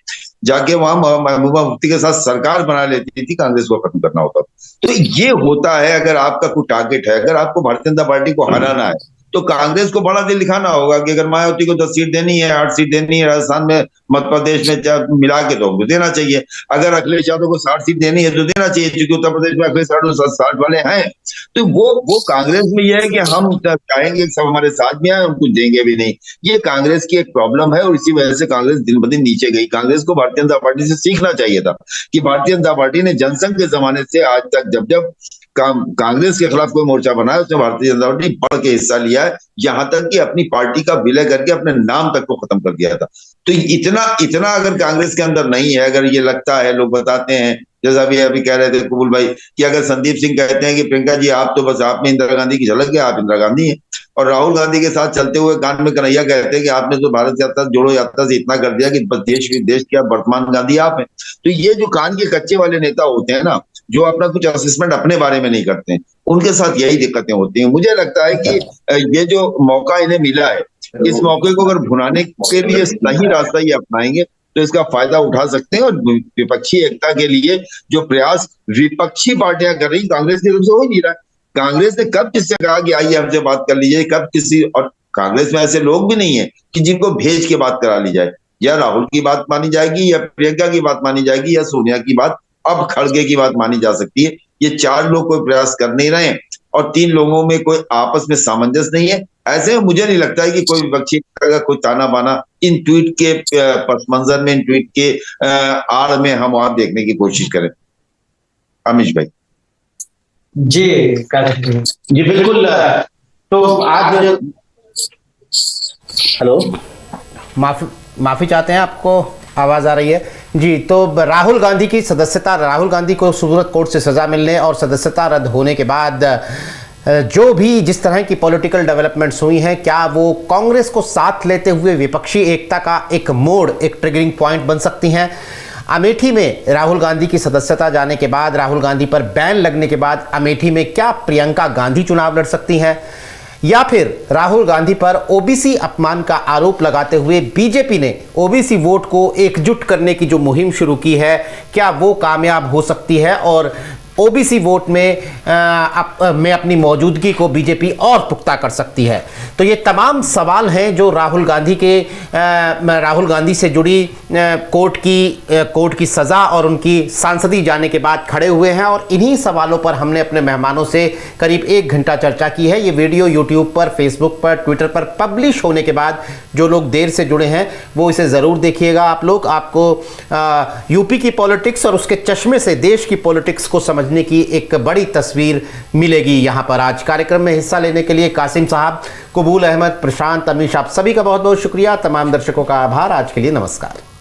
जाके वहां महबूबा मुफ्ती के साथ सरकार बना लेती थी, कांग्रेस को खत्म करना होता। तो ये होता है, अगर आपका कोई टारगेट है, अगर आपको भारतीय जनता पार्टी को हराना है तो कांग्रेस को बड़ा दिल दिखाना होगा कि अगर मायावती को 10 सीट देनी है, 8 सीट देनी है, राजस्थान में मध्य प्रदेश में मिला के तो देना चाहिए। अगर अखिलेश यादव को 60 सीट देनी है तो देना चाहिए, क्योंकि उत्तर प्रदेश में अखिलेश यादव 60 वाले हैं। तो वो कांग्रेस में यह है कि हम चाहेंगे कि सब हमारे साथ में आए, हम कुछ देंगे भी नहीं। ये कांग्रेस की एक प्रॉब्लम है और इसी वजह से कांग्रेस दिन ब दिन नीचे गई। कांग्रेस को भारतीय जनता पार्टी से सीखना चाहिए था कि भारतीय जनता पार्टी ने जनसंघ के जमाने से आज तक जब जब कांग्रेस के खिलाफ कोई मोर्चा बनाया उसमें भारतीय जनता पार्टी बढ़ के हिस्सा लिया है, यहां तक कि अपनी पार्टी का विलय करके अपने नाम तक को खत्म कर दिया था। तो इतना अगर कांग्रेस के अंदर नहीं है, अगर ये लगता है, लोग बताते हैं, जैसा अभी कह रहे थे कबूल भाई, कि अगर संदीप सिंह कहते हैं कि प्रियंका जी आप तो बस आप में इंदिरा गांधी की झलक है, आप इंदिरा गांधी हैं, और राहुल गांधी के साथ चलते हुए कान में कन्हैया कहते हैं कि आपने तो भारत यात्रा जोड़ो यात्रा से इतना कर दिया कि देश विदेश के वर्तमान गांधी आप हैं। तो ये जो कान के कच्चे वाले नेता होते हैं ना, जो अपना कुछ असेसमेंट अपने बारे में नहीं करते हैं, उनके साथ यही दिक्कतें होती हैं। मुझे लगता है कि ये जो मौका इन्हें मिला है, इस मौके को अगर भुनाने के लिए सही रास्ता ये अपनाएंगे तो इसका फायदा उठा सकते हैं। और विपक्षी एकता के लिए जो प्रयास विपक्षी पार्टियां कर रही, कांग्रेस की तरफ से हो ही नहीं रहा। कांग्रेस ने कब किससे कहा कि आइए हमसे बात कर लीजिए, कब किसी, और कांग्रेस में ऐसे लोग भी नहीं है कि जिनको भेज के बात करा ली जाए। या राहुल की बात मानी जाएगी, या प्रियंका की बात मानी जाएगी, या सोनिया की बात, अब खड़गे की बात मानी जा सकती है। ये 4 लोग कोई प्रयास कर नहीं रहे हैं और 3 लोगों में कोई आपस में सामंजस्य नहीं है। ऐसे में मुझे नहीं लगता है कि कोई विपक्षी का कोई ताना बाना इन ट्वीट के पस मंजर में, इन ट्वीट के आड़ में हम आप देखने की कोशिश करें। अमीश भाई जी बिल्कुल। तो आज हेलो, माफी चाहते हैं, आपको आवाज आ रही है जी। तो राहुल गांधी की सदस्यता, राहुल गांधी को सूरत कोर्ट से सजा मिलने और सदस्यता रद्द होने के बाद जो भी जिस तरह की पॉलिटिकल डेवलपमेंट्स हुई हैं, क्या वो कांग्रेस को साथ लेते हुए विपक्षी एकता का एक मोड़, एक ट्रिगरिंग पॉइंट बन सकती हैं? अमेठी में राहुल गांधी की सदस्यता जाने के बाद, राहुल गांधी पर बैन लगने के बाद अमेठी में क्या प्रियंका गांधी चुनाव लड़ सकती हैं? या फिर राहुल गांधी पर ओबीसी अपमान का आरोप लगाते हुए बीजेपी ने ओबीसी वोट को एकजुट करने की जो मुहिम शुरू की है, क्या वो कामयाब हो सकती है और ओबीसी वोट में अपनी मौजूदगी को बीजेपी और पुख्ता कर सकती है? तो ये तमाम सवाल हैं जो राहुल गांधी से जुड़ी कोर्ट की सज़ा और उनकी सांसदी जाने के बाद खड़े हुए हैं। और इन्हीं सवालों पर हमने अपने मेहमानों से करीब 1 घंटा चर्चा की है। ये वीडियो यूट्यूब पर, फेसबुक पर, ट्विटर पर पब्लिश होने के बाद जो लोग देर से जुड़े हैं वो इसे ज़रूर देखिएगा। आप लोग, आपको यूपी की पॉलिटिक्स और उसके चश्मे से देश की पॉलिटिक्स को समझने की एक बड़ी तस्वीर मिलेगी यहाँ पर। आज कार्यक्रम में हिस्सा लेने के लिए कासिम साहब, कबूल अहमद, प्रशांत, अमीश, आप सभी का बहुत बहुत शुक्रिया। तमाम दर्शकों का आभार। आज के लिए नमस्कार।